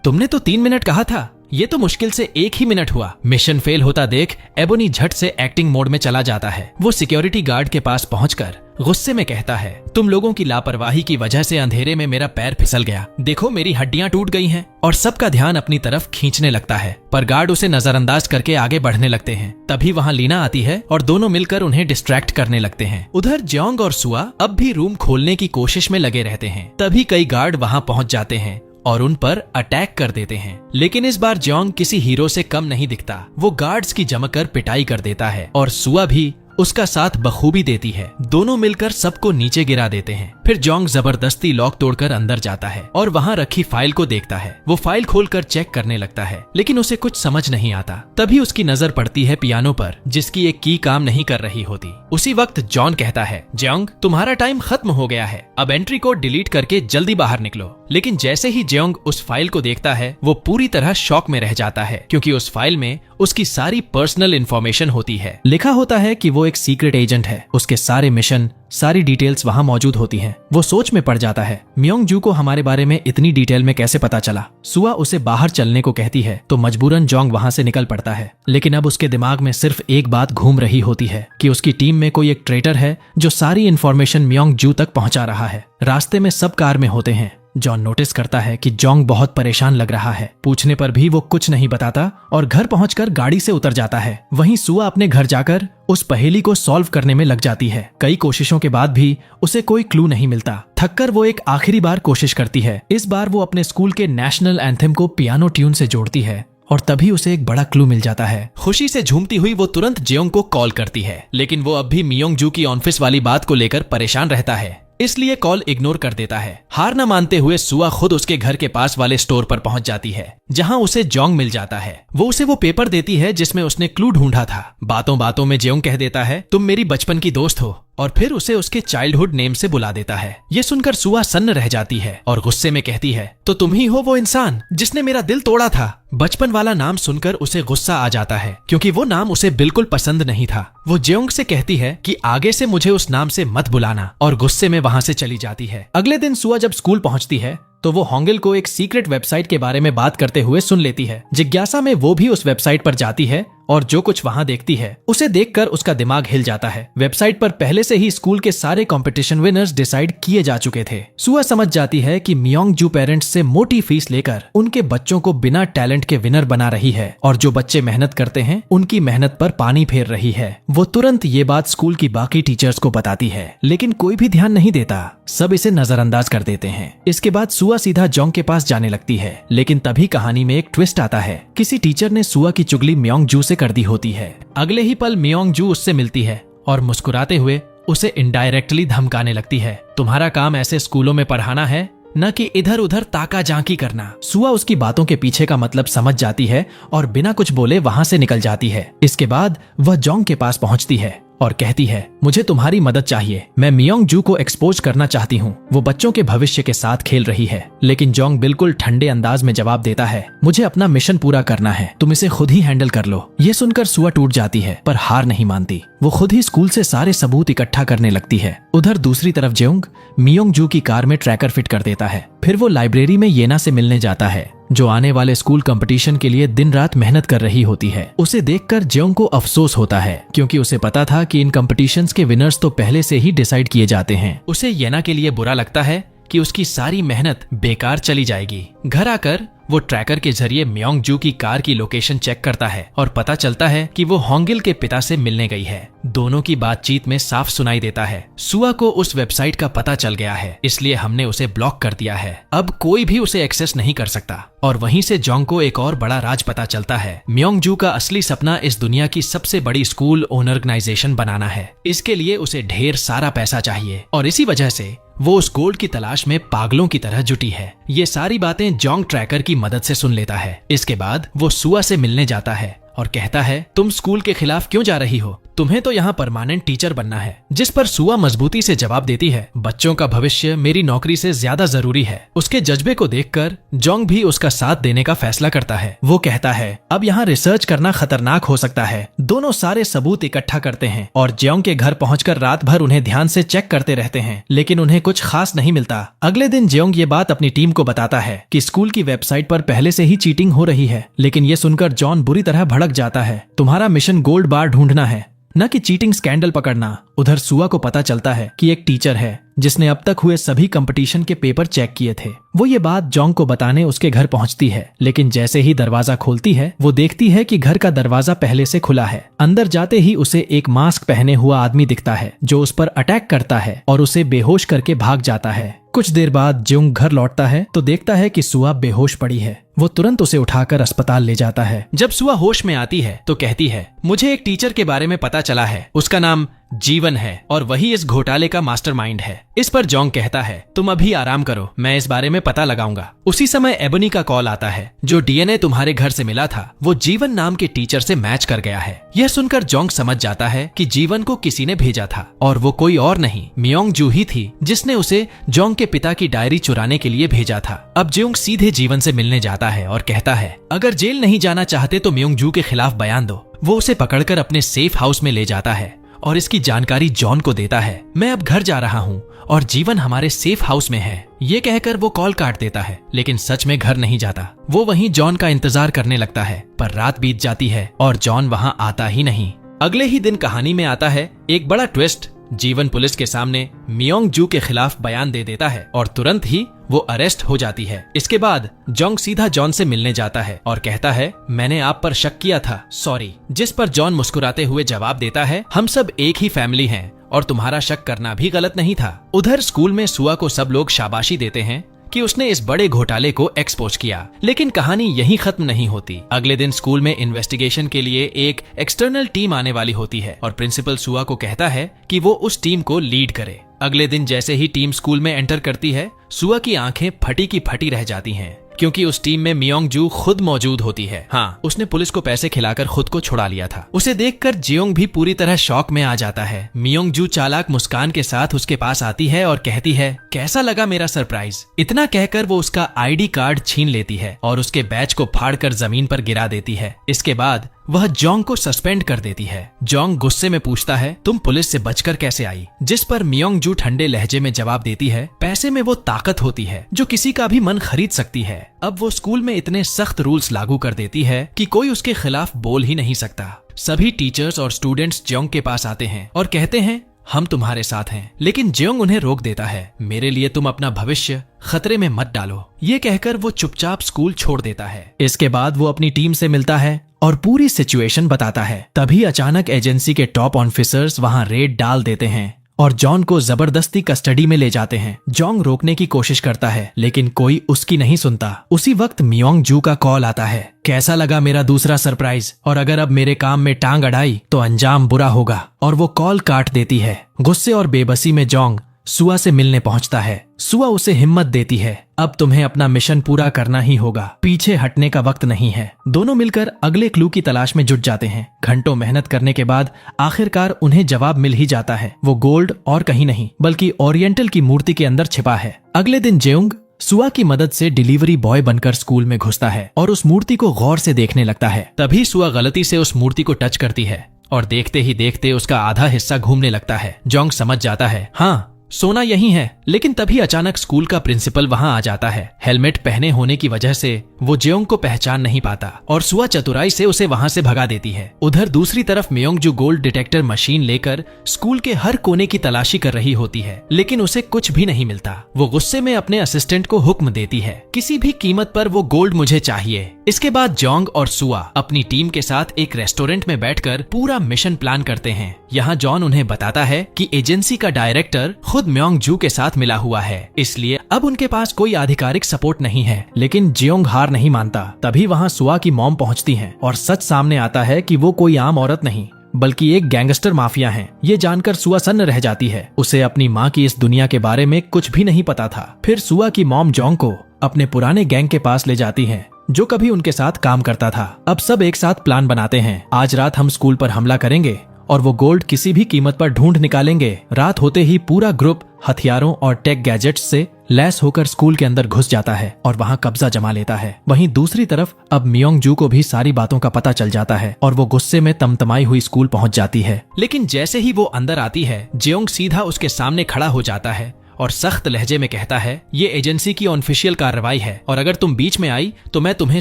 तुमने तो 3 मिनट कहा था, ये तो मुश्किल से 1 ही मिनट हुआ। मिशन फेल होता देख एबनी झट से एक्टिंग मोड में चला जाता है। वो सिक्योरिटी गार्ड के पास पहुंचकर गुस्से में कहता है, तुम लोगों की लापरवाही की वजह से अंधेरे में मेरा पैर फिसल गया, देखो मेरी हड्डियां टूट गई हैं। और सबका ध्यान अपनी तरफ खींचने लगता है, पर गार्ड उसे नजरअंदाज करके आगे बढ़ने लगते हैं। तभी वहां लीना आती है और दोनों मिलकर उन्हें डिस्ट्रैक्ट करने लगते हैं। उधर जोंग और सुआ अब भी रूम खोलने की कोशिश में लगे रहते हैं। तभी कई गार्ड वहां पहुंच जाते हैं और उन पर अटैक कर देते हैं। लेकिन इस बार जोंग किसी हीरो से कम नहीं दिखता। वो गार्ड्स की जमकर पिटाई कर देता है और सुआ भी उसका साथ बखूबी देती है। दोनों मिलकर सबको नीचे गिरा देते हैं। फिर जोंग जबरदस्ती लॉक तोड़कर अंदर जाता है और वहां रखी फाइल को देखता है। वो फाइल खोलकर चेक करने लगता है, लेकिन उसे कुछ समझ नहीं आता। तभी उसकी नजर पड़ती है पियानो पर, जिसकी एक की काम नहीं कर रही होती। उसी वक्त जॉन कहता है, जोंग तुम्हारा टाइम खत्म हो गया है, अब एंट्री कोड डिलीट करके जल्दी बाहर निकलो। लेकिन जैसे ही जोंग उस फाइल को देखता है, वो पूरी तरह शॉक में रह जाता है, क्योंकि उस फाइल में उसकी सारी पर्सनल इंफॉर्मेशन होती है। लिखा होता है कि वो एक सीक्रेट एजेंट है। उसके सारे मिशन, सारी डिटेल्स वहां मौजूद होती हैं। वो सोच में पड़ जाता है, मियोंग जू को हमारे बारे में इतनी डिटेल में कैसे पता चला। सुआ उसे बाहर चलने को कहती है तो मजबूरन जोंग वहां से निकल पड़ता है। लेकिन अब उसके दिमाग में सिर्फ एक बात घूम रही होती है कि उसकी टीम में कोई एक ट्रेटर है जो सारी इंफॉर्मेशन मियोंग जू तक पहुंचा रहा है। रास्ते में सब कार में होते हैं। जॉन नोटिस करता है कि जोंग बहुत परेशान लग रहा है। पूछने पर भी वो कुछ नहीं बताता और घर पहुंचकर गाड़ी से उतर जाता है। वहीं सुआ अपने घर जाकर उस पहेली को सॉल्व करने में लग जाती है। कई कोशिशों के बाद भी उसे कोई क्लू नहीं मिलता। थककर वो एक आखिरी बार कोशिश करती है। इस बार वो अपने स्कूल के नेशनल एंथम को पियानो ट्यून से जोड़ती है और तभी उसे एक बड़ा क्लू मिल जाता है। खुशी से झूमती हुई वो तुरंत जेयोंग को कॉल करती है, लेकिन वो अब भी मियोंग जू की ऑफिस वाली बात को लेकर परेशान रहता है, इसलिए कॉल इग्नोर कर देता है। हार न मानते हुए सुआ खुद उसके घर के पास वाले स्टोर पर पहुंच जाती है, जहां उसे जोंग मिल जाता है। वो उसे वो पेपर देती है जिसमें उसने क्लू ढूंढा था। बातों बातों में जेयोंग कह देता है, तुम मेरी बचपन की दोस्त हो और फिर उसे उसके चाइल्डहुड नेम से बुला देता है। ये सुनकर सुआ सन्न रह जाती है और गुस्से में कहती है, तो तुम ही हो वो इंसान जिसने मेरा दिल तोड़ा था। बचपन वाला नाम सुनकर उसे गुस्सा आ जाता है क्योंकि वो नाम उसे बिल्कुल पसंद नहीं था। वो जेओंग से कहती है कि आगे से मुझे उस नाम से मत बुलाना और गुस्से में वहां से चली जाती है। अगले दिन सुआ जब स्कूल पहुंचती है तो वो होंगिल को एक सीक्रेट वेबसाइट के बारे में बात करते हुए सुन लेती है। जिज्ञासा में वो भी उस वेबसाइट पर जाती है और जो कुछ वहां देखती है उसे देखकर उसका दिमाग हिल जाता है। वेबसाइट पर पहले से ही स्कूल के सारे कंपटीशन विनर्स डिसाइड किए जा चुके थे। सुआ समझ जाती है कि मियोंग जू पेरेंट्स से मोटी फीस लेकर उनके बच्चों को बिना टैलेंट के विनर बना रही है और जो बच्चे मेहनत करते हैं उनकी मेहनत पर पानी फेर रही है। वो तुरंत ये बात स्कूल की बाकी टीचर्स को बताती है, लेकिन कोई भी ध्यान नहीं देता, सब इसे नजरअंदाज कर देते हैं। इसके बाद सुआ सीधा जोंग के पास जाने लगती है, लेकिन तभी कहानी में एक ट्विस्ट आता है। किसी टीचर ने सुआ की चुगली मियोंग जू से कर दी होती है। अगले ही पल मियोंग जू उससे मिलती है और मुस्कुराते हुए उसे इनडायरेक्टली धमकाने लगती है, तुम्हारा काम ऐसे स्कूलों में पढ़ाना है, न कि इधर उधर ताका झांकी करना। सुआ उसकी बातों के पीछे का मतलब समझ जाती है और बिना कुछ बोले वहां से निकल जाती है। इसके बाद वह जोंग के पास पहुंचती है और कहती है, मुझे तुम्हारी मदद चाहिए, मैं मियोंग जू को एक्सपोज करना चाहती हूँ। वो बच्चों के भविष्य के साथ खेल रही है, लेकिन जोंग बिल्कुल ठंडे अंदाज में जवाब देता है, मुझे अपना मिशन पूरा करना है, तुम इसे खुद ही हैंडल कर लो। ये सुनकर सुआ टूट जाती है पर हार नहीं मानती। वो खुद ही स्कूल से सारे सबूत इकट्ठा करने लगती है। उधर दूसरी तरफ जेओंग मियोंग जू की कार में ट्रैकर फिट कर देता है। फिर वो लाइब्रेरी में येना से मिलने जाता है जो आने वाले स्कूल कंपटीशन के लिए दिन रात मेहनत कर रही होती है। उसे देखकर जेओंग को अफसोस होता है क्योंकि उसे पता था कि इन कंपटीशंस के विनर्स तो पहले से ही डिसाइड किए जाते हैं। उसे येना के लिए बुरा लगता है कि उसकी सारी मेहनत बेकार चली जाएगी। घर आकर वो ट्रैकर के जरिए मियोंग जू की कार की लोकेशन चेक करता है और पता चलता है कि वो होंगिल के पिता से मिलने गई है। दोनों की बातचीत में साफ सुनाई देता है, सुआ को उस वेबसाइट का पता चल गया है, इसलिए हमने उसे ब्लॉक कर दिया है। अब कोई भी उसे एक्सेस नहीं कर सकता। और वहीं से जोंग को एक और बड़ा राज पता चलता है। मियोंग जू का असली सपना इस दुनिया की सबसे बड़ी स्कूल ऑर्गेनाइजेशन बनाना है। इसके लिए उसे ढेर सारा पैसा चाहिए और इसी वजह से वो उस गोल्ड की तलाश में पागलों की तरह जुटी है। ये सारी बातें जोंग ट्रैकर की मदद से सुन लेता है। इसके बाद वो सुआ से मिलने जाता है और कहता है, तुम स्कूल के खिलाफ क्यों जा रही हो, तुम्हें तो यहाँ परमानेंट टीचर बनना है। जिस पर सुआ मजबूती से जवाब देती है, बच्चों का भविष्य मेरी नौकरी से ज्यादा जरूरी है। उसके जज्बे को देखकर जोंग भी उसका साथ देने का फैसला करता है। वो कहता है, अब यहाँ रिसर्च करना खतरनाक हो सकता है। दोनों सारे सबूत इकट्ठा करते हैं और जेओंग के घर पहुंचकर रात भर उन्हें ध्यान से चेक करते रहते हैं, लेकिन उन्हें कुछ खास नहीं मिलता। अगले दिन जेओंग ये बात अपनी टीम को बताता है कि स्कूल की वेबसाइट पर पहले से ही चीटिंग हो रही है, लेकिन ये सुनकर जॉन बुरी तरह भड़क जाता है। तुम्हारा मिशन गोल्ड बार ढूंढना है, न कि चीटिंग स्कैंडल पकड़ना। उधर सुआ को पता चलता है कि एक टीचर है जिसने अब तक हुए सभी कंपटीशन के पेपर चेक किए थे। वो ये बात जोंग को बताने उसके घर पहुंचती है, लेकिन जैसे ही दरवाजा खोलती है वो देखती है कि घर का दरवाजा पहले से खुला है। अंदर जाते ही उसे एक मास्क पहने हुआ आदमी दिखता है जो उस पर अटैक करता है और उसे बेहोश करके भाग जाता है। कुछ देर बाद जेओंग घर लौटता है तो देखता है कि सुआ बेहोश पड़ी है। वो तुरंत उसे उठाकर अस्पताल ले जाता है। जब सुआ होश में आती है तो कहती है, मुझे एक टीचर के बारे में पता चला है, उसका नाम जीवन है और वही इस घोटाले का मास्टरमाइंड है। इस पर जोंग कहता है, तुम अभी आराम करो, मैं इस बारे में पता लगाऊंगा। उसी समय एबनी का कॉल आता है, जो डीएनए तुम्हारे घर से मिला था वो जीवन नाम के टीचर से मैच कर गया है। यह सुनकर जोंग समझ जाता है कि जीवन को किसी ने भेजा था और वो कोई और नहीं मियोंग जू ही थी जिसने उसे जोंग के पिता की डायरी चुराने के लिए भेजा था। अब जोंग सीधे जीवन से मिलने जाता है और कहता है, अगर जेल नहीं जाना चाहते तो मियोंग जू के खिलाफ बयान दो। वो उसे पकड़कर अपने सेफ हाउस में ले जाता है और इसकी जानकारी जॉन को देता है। मैं अब घर जा रहा हूँ और जीवन हमारे सेफ हाउस में है। ये कहकर वो कॉल काट देता है, लेकिन सच में घर नहीं जाता। वो वहीं जॉन का इंतजार करने लगता है, पर रात बीत जाती है और जॉन वहाँ आता ही नहीं। अगले ही दिन कहानी में आता है एक बड़ा ट्विस्ट। जीवन पुलिस के सामने मियोंग जू के खिलाफ बयान दे देता है और तुरंत ही वो अरेस्ट हो जाती है। इसके बाद जोंग सीधा जॉन से मिलने जाता है और कहता है, मैंने आप पर शक किया था, सॉरी। जिस पर जॉन मुस्कुराते हुए जवाब देता है, हम सब एक ही फैमिली हैं और तुम्हारा शक करना भी गलत नहीं था। उधर स्कूल में सुआ को सब लोग शाबाशी देते हैं कि उसने इस बड़े घोटाले को एक्सपोज किया, लेकिन कहानी यहीं खत्म नहीं होती। अगले दिन स्कूल में इन्वेस्टिगेशन के लिए एक एक्सटर्नल टीम आने वाली होती है और प्रिंसिपल सुआ को कहता है कि वो उस टीम को लीड करे। अगले दिन जैसे ही टीम स्कूल में एंटर करती है, सुआ की आंखें फटी की फटी रह जाती हैं। क्योंकि उस टीम में मियोंग जू खुद मौजूद होती है। हाँ, उसने पुलिस को पैसे खिलाकर खुद को छुड़ा लिया था। उसे देखकर जेयोंग भी पूरी तरह शॉक में आ जाता है। मियोंग जू चालाक मुस्कान के साथ उसके पास आती है और कहती है, कैसा लगा मेरा सरप्राइज। इतना कहकर वो उसका आईडी कार्ड छीन लेती है और उसके बैच को फाड़कर जमीन पर गिरा देती है। इसके बाद वह जोंग को सस्पेंड कर देती है। जोंग गुस्से में पूछता है, तुम पुलिस से बचकर कैसे आई? जिस पर मियोंग जू ठंडे लहजे में जवाब देती है, पैसे में वो ताकत होती है जो किसी का भी मन खरीद सकती है। अब वो स्कूल में इतने सख्त रूल्स लागू कर देती है कि कोई उसके खिलाफ बोल ही नहीं सकता। सभी टीचर्स और स्टूडेंट्स जोंग के पास आते हैं और कहते हैं, हम तुम्हारे साथ हैं। लेकिन जेयोंग उन्हें रोक देता है, मेरे लिए तुम अपना भविष्य खतरे में मत डालो। ये कहकर वो चुपचाप स्कूल छोड़ देता है। इसके बाद वो अपनी टीम से मिलता है और पूरी सिचुएशन बताता है। तभी अचानक एजेंसी के टॉप ऑफिसर्स वहां रेड डाल देते हैं और जॉन को जबरदस्ती कस्टडी में ले जाते हैं। जोंग रोकने की कोशिश करता है लेकिन कोई उसकी नहीं सुनता। उसी वक्त मियोंग जू का कॉल आता है, कैसा लगा मेरा दूसरा सरप्राइज, और अगर अब मेरे काम में टांग अड़ाई तो अंजाम बुरा होगा। और वो कॉल काट देती है। गुस्से और बेबसी में जोंग सुआ से मिलने पहुंचता है। सुआ उसे हिम्मत देती है, अब तुम्हें अपना मिशन पूरा करना ही होगा, पीछे हटने का वक्त नहीं है। दोनों मिलकर अगले क्लू की तलाश में जुट जाते हैं। घंटों मेहनत करने के बाद आखिरकार उन्हें जवाब मिल ही जाता है। वो गोल्ड और कहीं नहीं बल्कि ओरिएंटल की मूर्ति के अंदर छिपा है। अगले दिन जेयोंग सुआ की मदद से डिलीवरी बॉय बनकर स्कूल में घुसता है और उस मूर्ति को गौर से देखने लगता है। तभी सुआ गलती से उस मूर्ति को टच करती है और देखते ही देखते उसका आधा हिस्सा घूमने लगता है। जोंग समझ जाता है, हाँ सोना यही है। लेकिन तभी अचानक स्कूल का प्रिंसिपल वहां आ जाता है। हेलमेट पहने होने की वजह से वो जेयोंग को पहचान नहीं पाता और सुआ चतुराई से उसे वहां से भगा देती है। उधर दूसरी तरफ मियोंग जो गोल्ड डिटेक्टर मशीन लेकर स्कूल के हर कोने की तलाशी कर रही होती है, लेकिन उसे कुछ भी नहीं मिलता। वो गुस्से में अपने असिस्टेंट को हुक्म देती है, किसी भी कीमत पर वो गोल्ड मुझे चाहिए। इसके बाद जोंग और सुआ अपनी टीम के साथ एक रेस्टोरेंट में बैठकर पूरा मिशन प्लान करते हैं। यहाँ जॉन उन्हें बताता है कि एजेंसी का डायरेक्टर खुद मियोंग जू के साथ मिला हुआ है, इसलिए अब उनके पास कोई आधिकारिक सपोर्ट नहीं है। लेकिन जेयोंग हार नहीं मानता। तभी वहाँ सुआ की मॉम पहुँचती है और सच सामने आता है कि वो कोई आम औरत नहीं बल्कि एक गैंगस्टर माफिया है। ये जानकर सुआ सन्न रह जाती है। उसे अपनी माँ की इस दुनिया के बारे में कुछ भी नहीं पता था। फिर सुआ की मॉम जोंग को अपने पुराने गैंग के पास ले जाती है जो कभी उनके साथ काम करता था। अब सब एक साथ प्लान बनाते हैं, आज रात हम स्कूल पर हमला करेंगे और वो गोल्ड किसी भी कीमत पर ढूंढ निकालेंगे। रात होते ही पूरा ग्रुप हथियारों और टेक गैजेट्स से लैस होकर स्कूल के अंदर घुस जाता है और वहां कब्जा जमा लेता है। वहीं दूसरी तरफ अब मियोंग जू को भी सारी बातों का पता चल जाता है और वो गुस्से में तमतमाई हुई स्कूल पहुंच जाती है। लेकिन जैसे ही वो अंदर आती है, जेयोंग सीधा उसके सामने खड़ा हो जाता है और सख्त लहजे में कहता है, ये एजेंसी की ऑफिशियल कार्रवाई है और अगर तुम बीच में आई तो मैं तुम्हें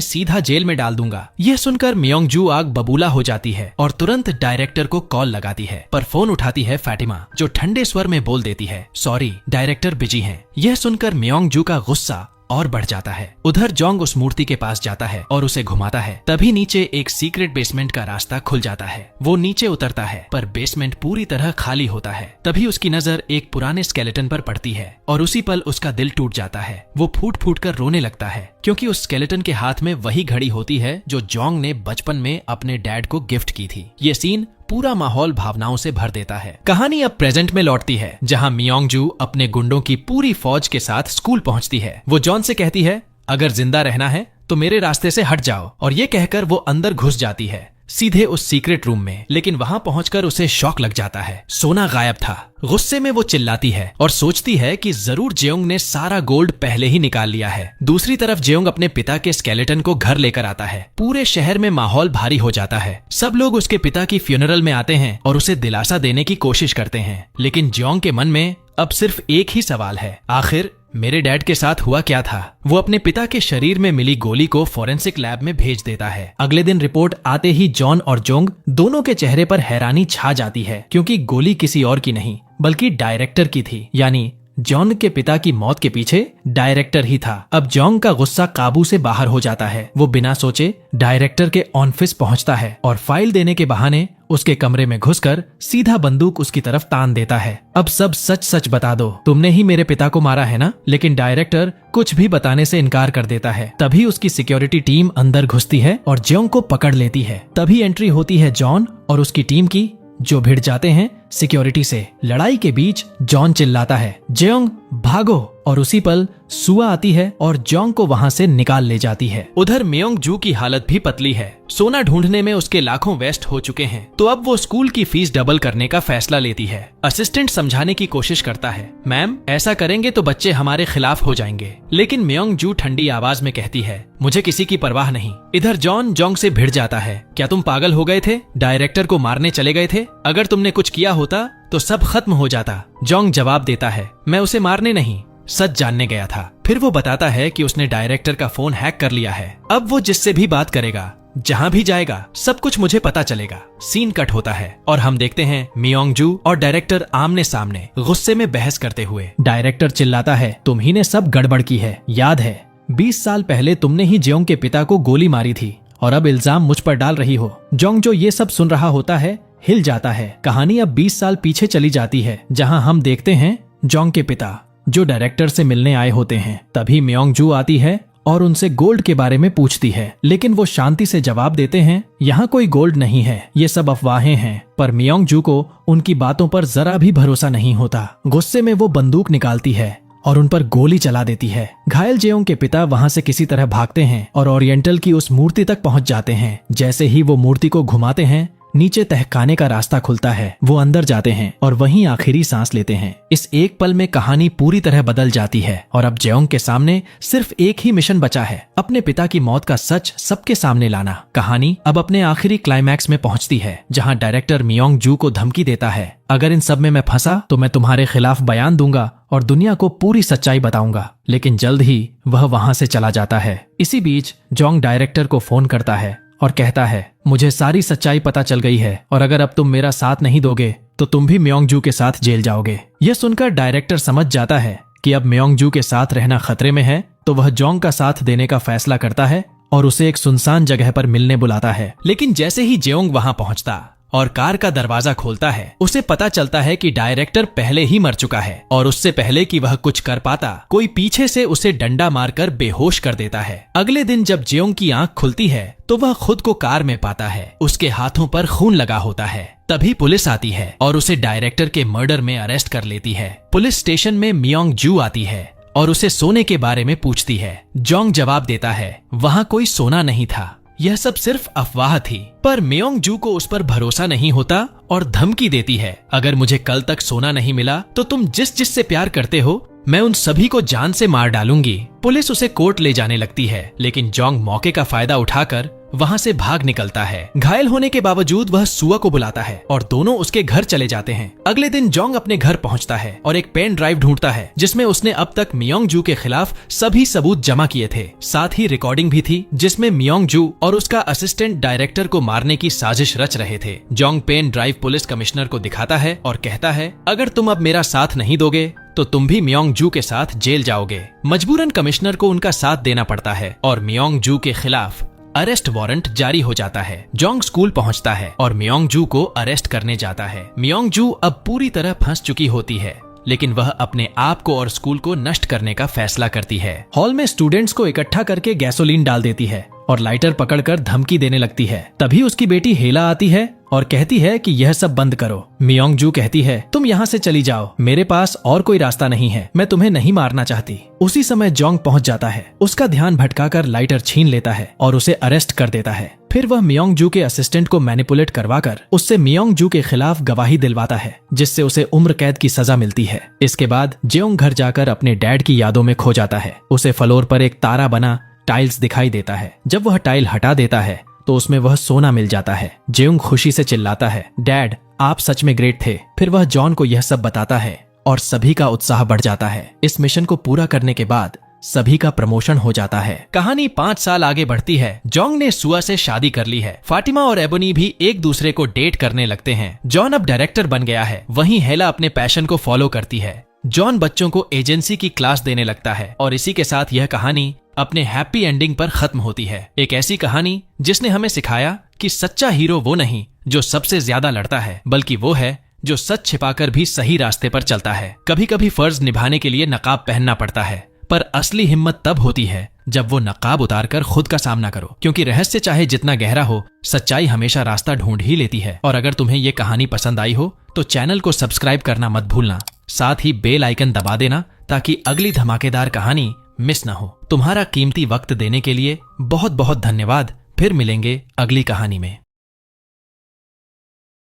सीधा जेल में डाल दूंगा। यह सुनकर मियोंग जू आग बबूला हो जाती है और तुरंत डायरेक्टर को कॉल लगाती है, पर फोन उठाती है फातिमा, जो ठंडे स्वर में बोल देती है, सॉरी डायरेक्टर बिजी हैं। यह सुनकर मियोंग जू का गुस्सा और बढ़ जाता है। उधर जोंग उस मूर्ति के पास जाता है और उसे घुमाता है। तभी नीचे एक सीक्रेट बेसमेंट का रास्ता खुल जाता है। वो नीचे उतरता है पर बेसमेंट पूरी तरह खाली होता है। तभी उसकी नजर एक पुराने स्केलेटन पर पड़ती है और उसी पल उसका दिल टूट जाता है। वो फूट फूट कर रोने लगता है क्योंकि उस स्केलेटन के हाथ में वही घड़ी होती है जो जोंग ने बचपन में अपने डैड को गिफ्ट की थी। ये सीन पूरा माहौल भावनाओं से भर देता है। कहानी अब प्रेजेंट में लौटती है जहां मियोंग जू अपने गुंडों की पूरी फौज के साथ स्कूल पहुंचती है। वो जॉन से कहती है, अगर जिंदा रहना है तो मेरे रास्ते से हट जाओ, और ये कहकर वो अंदर घुस जाती है सीधे उस सीक्रेट रूम में। लेकिन वहां पहुंचकर उसे शॉक लग जाता है, सोना गायब था। गुस्से में वो चिल्लाती है और सोचती है कि जरूर जेयोंग ने सारा गोल्ड पहले ही निकाल लिया है। दूसरी तरफ जेयोंग अपने पिता के स्केलेटन को घर लेकर आता है। पूरे शहर में माहौल भारी हो जाता है। सब लोग उसके पिता की फ्यूनरल में आते हैं और उसे दिलासा देने की कोशिश करते हैं। लेकिन जेयोंग के मन में अब सिर्फ एक ही सवाल है, आखिर मेरे डैड के साथ हुआ क्या था। वो अपने पिता के शरीर में मिली गोली को फॉरेंसिक लैब में भेज देता है। अगले दिन रिपोर्ट आते ही जॉन और जोंग दोनों के चेहरे पर हैरानी छा जाती है क्योंकि गोली किसी और की नहीं बल्कि डायरेक्टर की थी। यानी जॉन के पिता की मौत के पीछे डायरेक्टर ही था। अब जोंग का गुस्सा काबू से बाहर हो जाता है। वो बिना सोचे डायरेक्टर के ऑफिस पहुंचता है और फाइल देने के बहाने उसके कमरे में घुसकर सीधा बंदूक उसकी तरफ तान देता है। अब सब सच सच बता दो, तुमने ही मेरे पिता को मारा है ना। लेकिन डायरेक्टर कुछ भी बताने से इनकार कर देता है। तभी उसकी सिक्योरिटी टीम अंदर घुसती है और जेयोंग को पकड़ लेती है। तभी एंट्री होती है जॉन और उसकी टीम की, जो भिड़ जाते हैं सिक्योरिटी से। लड़ाई के बीच जॉन चिल्लाता है, जेयोंग भागो, और उसी पल सुआ आती है और जोंग को वहां से निकाल ले जाती है। उधर मियोंग जू की हालत भी पतली है। सोना ढूंढने में उसके लाखों वेस्ट हो चुके हैं, तो अब वो स्कूल की फीस डबल करने का फैसला लेती है। असिस्टेंट समझाने की कोशिश करता है, मैम ऐसा करेंगे तो बच्चे हमारे खिलाफ हो जाएंगे, लेकिन मियोंग जू ठंडी आवाज में कहती है, मुझे किसी की परवाह नहीं। इधर जॉन जोंग से भिड़ जाता है, क्या तुम पागल हो गए थे? डायरेक्टर को मारने चले गए थे? अगर तुमने कुछ किया होता तो सब खत्म हो जाता। जोंग जवाब देता है, मैं उसे मारने नहीं, सच जानने गया था। फिर वो बताता है कि उसने डायरेक्टर का फोन हैक कर लिया है। अब वो जिससे भी बात करेगा, जहां भी जाएगा, सब कुछ मुझे पता चलेगा। सीन कट होता है और हम देखते हैं मियोंग जू और डायरेक्टर आमने सामने गुस्से में बहस करते हुए। डायरेक्टर चिल्लाता है, तुम ही ने सब गड़बड़ की है, याद है 20 साल पहले तुमने ही जेओंग के पिता को गोली मारी थी और अब इल्जाम मुझ पर डाल रही हो। जोंग जो ये सब सुन रहा होता है हिल जाता है। कहानी अब 20 साल पीछे चली जाती है, जहां हम देखते हैं जोंग के पिता जो डायरेक्टर से मिलने आए होते हैं। तभी मियोंग जू आती है और उनसे गोल्ड के बारे में पूछती है, लेकिन वो शांति से जवाब देते हैं, यहाँ कोई गोल्ड नहीं है, ये सब अफवाहें हैं। पर मियोंग जू को उनकी बातों पर जरा भी भरोसा नहीं होता। गुस्से में वो बंदूक निकालती है और उन पर गोली चला देती है। घायल जेओंग के पिता वहां से किसी तरह भागते हैं और ओरिएंटल की उस मूर्ति तक पहुंच जाते हैं। जैसे ही वो मूर्ति को घुमाते हैं, नीचे तहखाने का रास्ता खुलता है। वो अंदर जाते हैं और वहीं आखिरी सांस लेते हैं। इस एक पल में कहानी पूरी तरह बदल जाती है और अब जेओंग के सामने सिर्फ एक ही मिशन बचा है, अपने पिता की मौत का सच सबके सामने लाना। कहानी अब अपने आखिरी क्लाइमैक्स में पहुंचती है, जहां डायरेक्टर मियोंग जू को धमकी देता है, अगर इन सब में मैं फंसा तो मैं तुम्हारे खिलाफ बयान दूंगा और दुनिया को पूरी सच्चाई बताऊंगा। लेकिन जल्द ही वह वहां से चला जाता है। इसी बीच जोंग डायरेक्टर को फोन करता है और कहता है, मुझे सारी सच्चाई पता चल गई है और अगर अब तुम मेरा साथ नहीं दोगे तो तुम भी मियोंग जू के साथ जेल जाओगे। यह सुनकर डायरेक्टर समझ जाता है कि अब मियोंग जू के साथ रहना खतरे में है, तो वह जोंग का साथ देने का फैसला करता है और उसे एक सुनसान जगह पर मिलने बुलाता है। लेकिन जैसे ही जेओंग वहां पहुंचता और कार का दरवाजा खोलता है, उसे पता चलता है कि डायरेक्टर पहले ही मर चुका है और उससे पहले कि वह कुछ कर पाता, कोई पीछे से उसे डंडा मारकर बेहोश कर देता है। अगले दिन जब जेओंग की आंख खुलती है तो वह खुद को कार में पाता है। उसके हाथों पर खून लगा होता है। तभी पुलिस आती है और उसे डायरेक्टर के मर्डर में अरेस्ट कर लेती है। पुलिस स्टेशन में मियोंग जू आती है और उसे सोने के बारे में पूछती है। जोंग जवाब देता है, वहां कोई सोना नहीं था, यह सब सिर्फ अफवाह थी। पर मियोंग जू को उस पर भरोसा नहीं होता और धमकी देती है, अगर मुझे कल तक सोना नहीं मिला तो तुम जिससे प्यार करते हो, मैं उन सभी को जान से मार डालूंगी। पुलिस उसे कोर्ट ले जाने लगती है, लेकिन जोंग मौके का फायदा उठाकर वहां से भाग निकलता है। घायल होने के बावजूद वह सुआ को बुलाता है और दोनों उसके घर चले जाते हैं। अगले दिन जोंग अपने घर पहुंचता है और एक पेन ड्राइव ढूंढता है, जिसमें उसने अब तक मियोंग जू के खिलाफ सभी सबूत जमा किए थे। साथ ही रिकॉर्डिंग भी थी, जिसमें मियोंग जू और उसका असिस्टेंट डायरेक्टर को मारने की साजिश रच रहे थे। Jong pen drive police commissioner को दिखाता है और कहता है, अगर तुम अब मेरा साथ नहीं दोगे तो तुम भी मियोंग जू के साथ जेल जाओगे। मजबूरन कमिश्नर को उनका साथ देना पड़ता है और मियोंग जू के खिलाफ अरेस्ट वारंट जारी हो जाता है। जोंग स्कूल पहुंचता है और मियोंग जू को अरेस्ट करने जाता है। मियोंग जू अब पूरी तरह फंस चुकी होती है, लेकिन वह अपने आप को और स्कूल को नष्ट करने का फैसला करती है। हॉल में स्टूडेंट्स को इकट्ठा करके गैसोलीन डाल देती है और लाइटर पकड़कर धमकी देने लगती है। तभी उसकी बेटी हेला आती है और कहती है कि यह सब बंद करो। मियोंग जू कहती है, तुम यहाँ से चली जाओ, मेरे पास और कोई रास्ता नहीं है, मैं तुम्हें नहीं मारना चाहती। उसी समय जोंग पहुँच जाता है, उसका ध्यान भटकाकर लाइटर छीन लेता है और उसे अरेस्ट कर देता है। फिर वह मियोंग जू के असिस्टेंट को मैनिपुलेट करवाकर उससे मियोंग जू के खिलाफ गवाही दिलवाता है, जिससे उसे उम्र कैद की सजा मिलती है। इसके बाद जेओंग घर जाकर अपने डैड की यादों में खो जाता है। उसे फ्लोर पर एक तारा बना टाइल्स दिखाई देता है। जब वह टाइल हटा देता है तो उसमें वह सोना मिल जाता है। जेओंग खुशी से चिल्लाता है, डैड आप सच में ग्रेट थे। फिर वह जॉन को यह सब बताता है और सभी का उत्साह बढ़ जाता है। इस मिशन को पूरा करने के बाद सभी का प्रमोशन हो जाता है। कहानी 5 साल आगे बढ़ती है। जोंग ने सुआ से शादी कर ली है। फातिमा और एबोनी भी एक दूसरे को डेट करने लगते हैं। जॉन अब डायरेक्टर बन गया है, वहीं हेला अपने पैशन को फॉलो करती है। जॉन बच्चों को एजेंसी की क्लास देने लगता है और इसी के साथ यह कहानी अपने हैप्पी एंडिंग पर खत्म होती है। एक ऐसी कहानी जिसने हमें सिखाया कि सच्चा हीरो वो नहीं जो सबसे ज्यादा लड़ता है, बल्कि वो है जो सच छिपाकर भी सही रास्ते पर चलता है। कभी कभी फर्ज निभाने के लिए नकाब पहनना पड़ता है, पर असली हिम्मत तब होती है जब वो नकाब उतारकर खुद का सामना करो, क्योंकि रहस्य चाहे जितना गहरा हो, सच्चाई हमेशा रास्ता ढूंढ ही लेती है। और अगर तुम्हें ये कहानी पसंद आई हो तो चैनल को सब्सक्राइब करना मत भूलना। साथ ही बेल आइकन दबा देना ताकि अगली धमाकेदार कहानी मिस ना हो। तुम्हारा कीमती वक्त देने के लिए बहुत बहुत धन्यवाद। फिर मिलेंगे अगली कहानी में।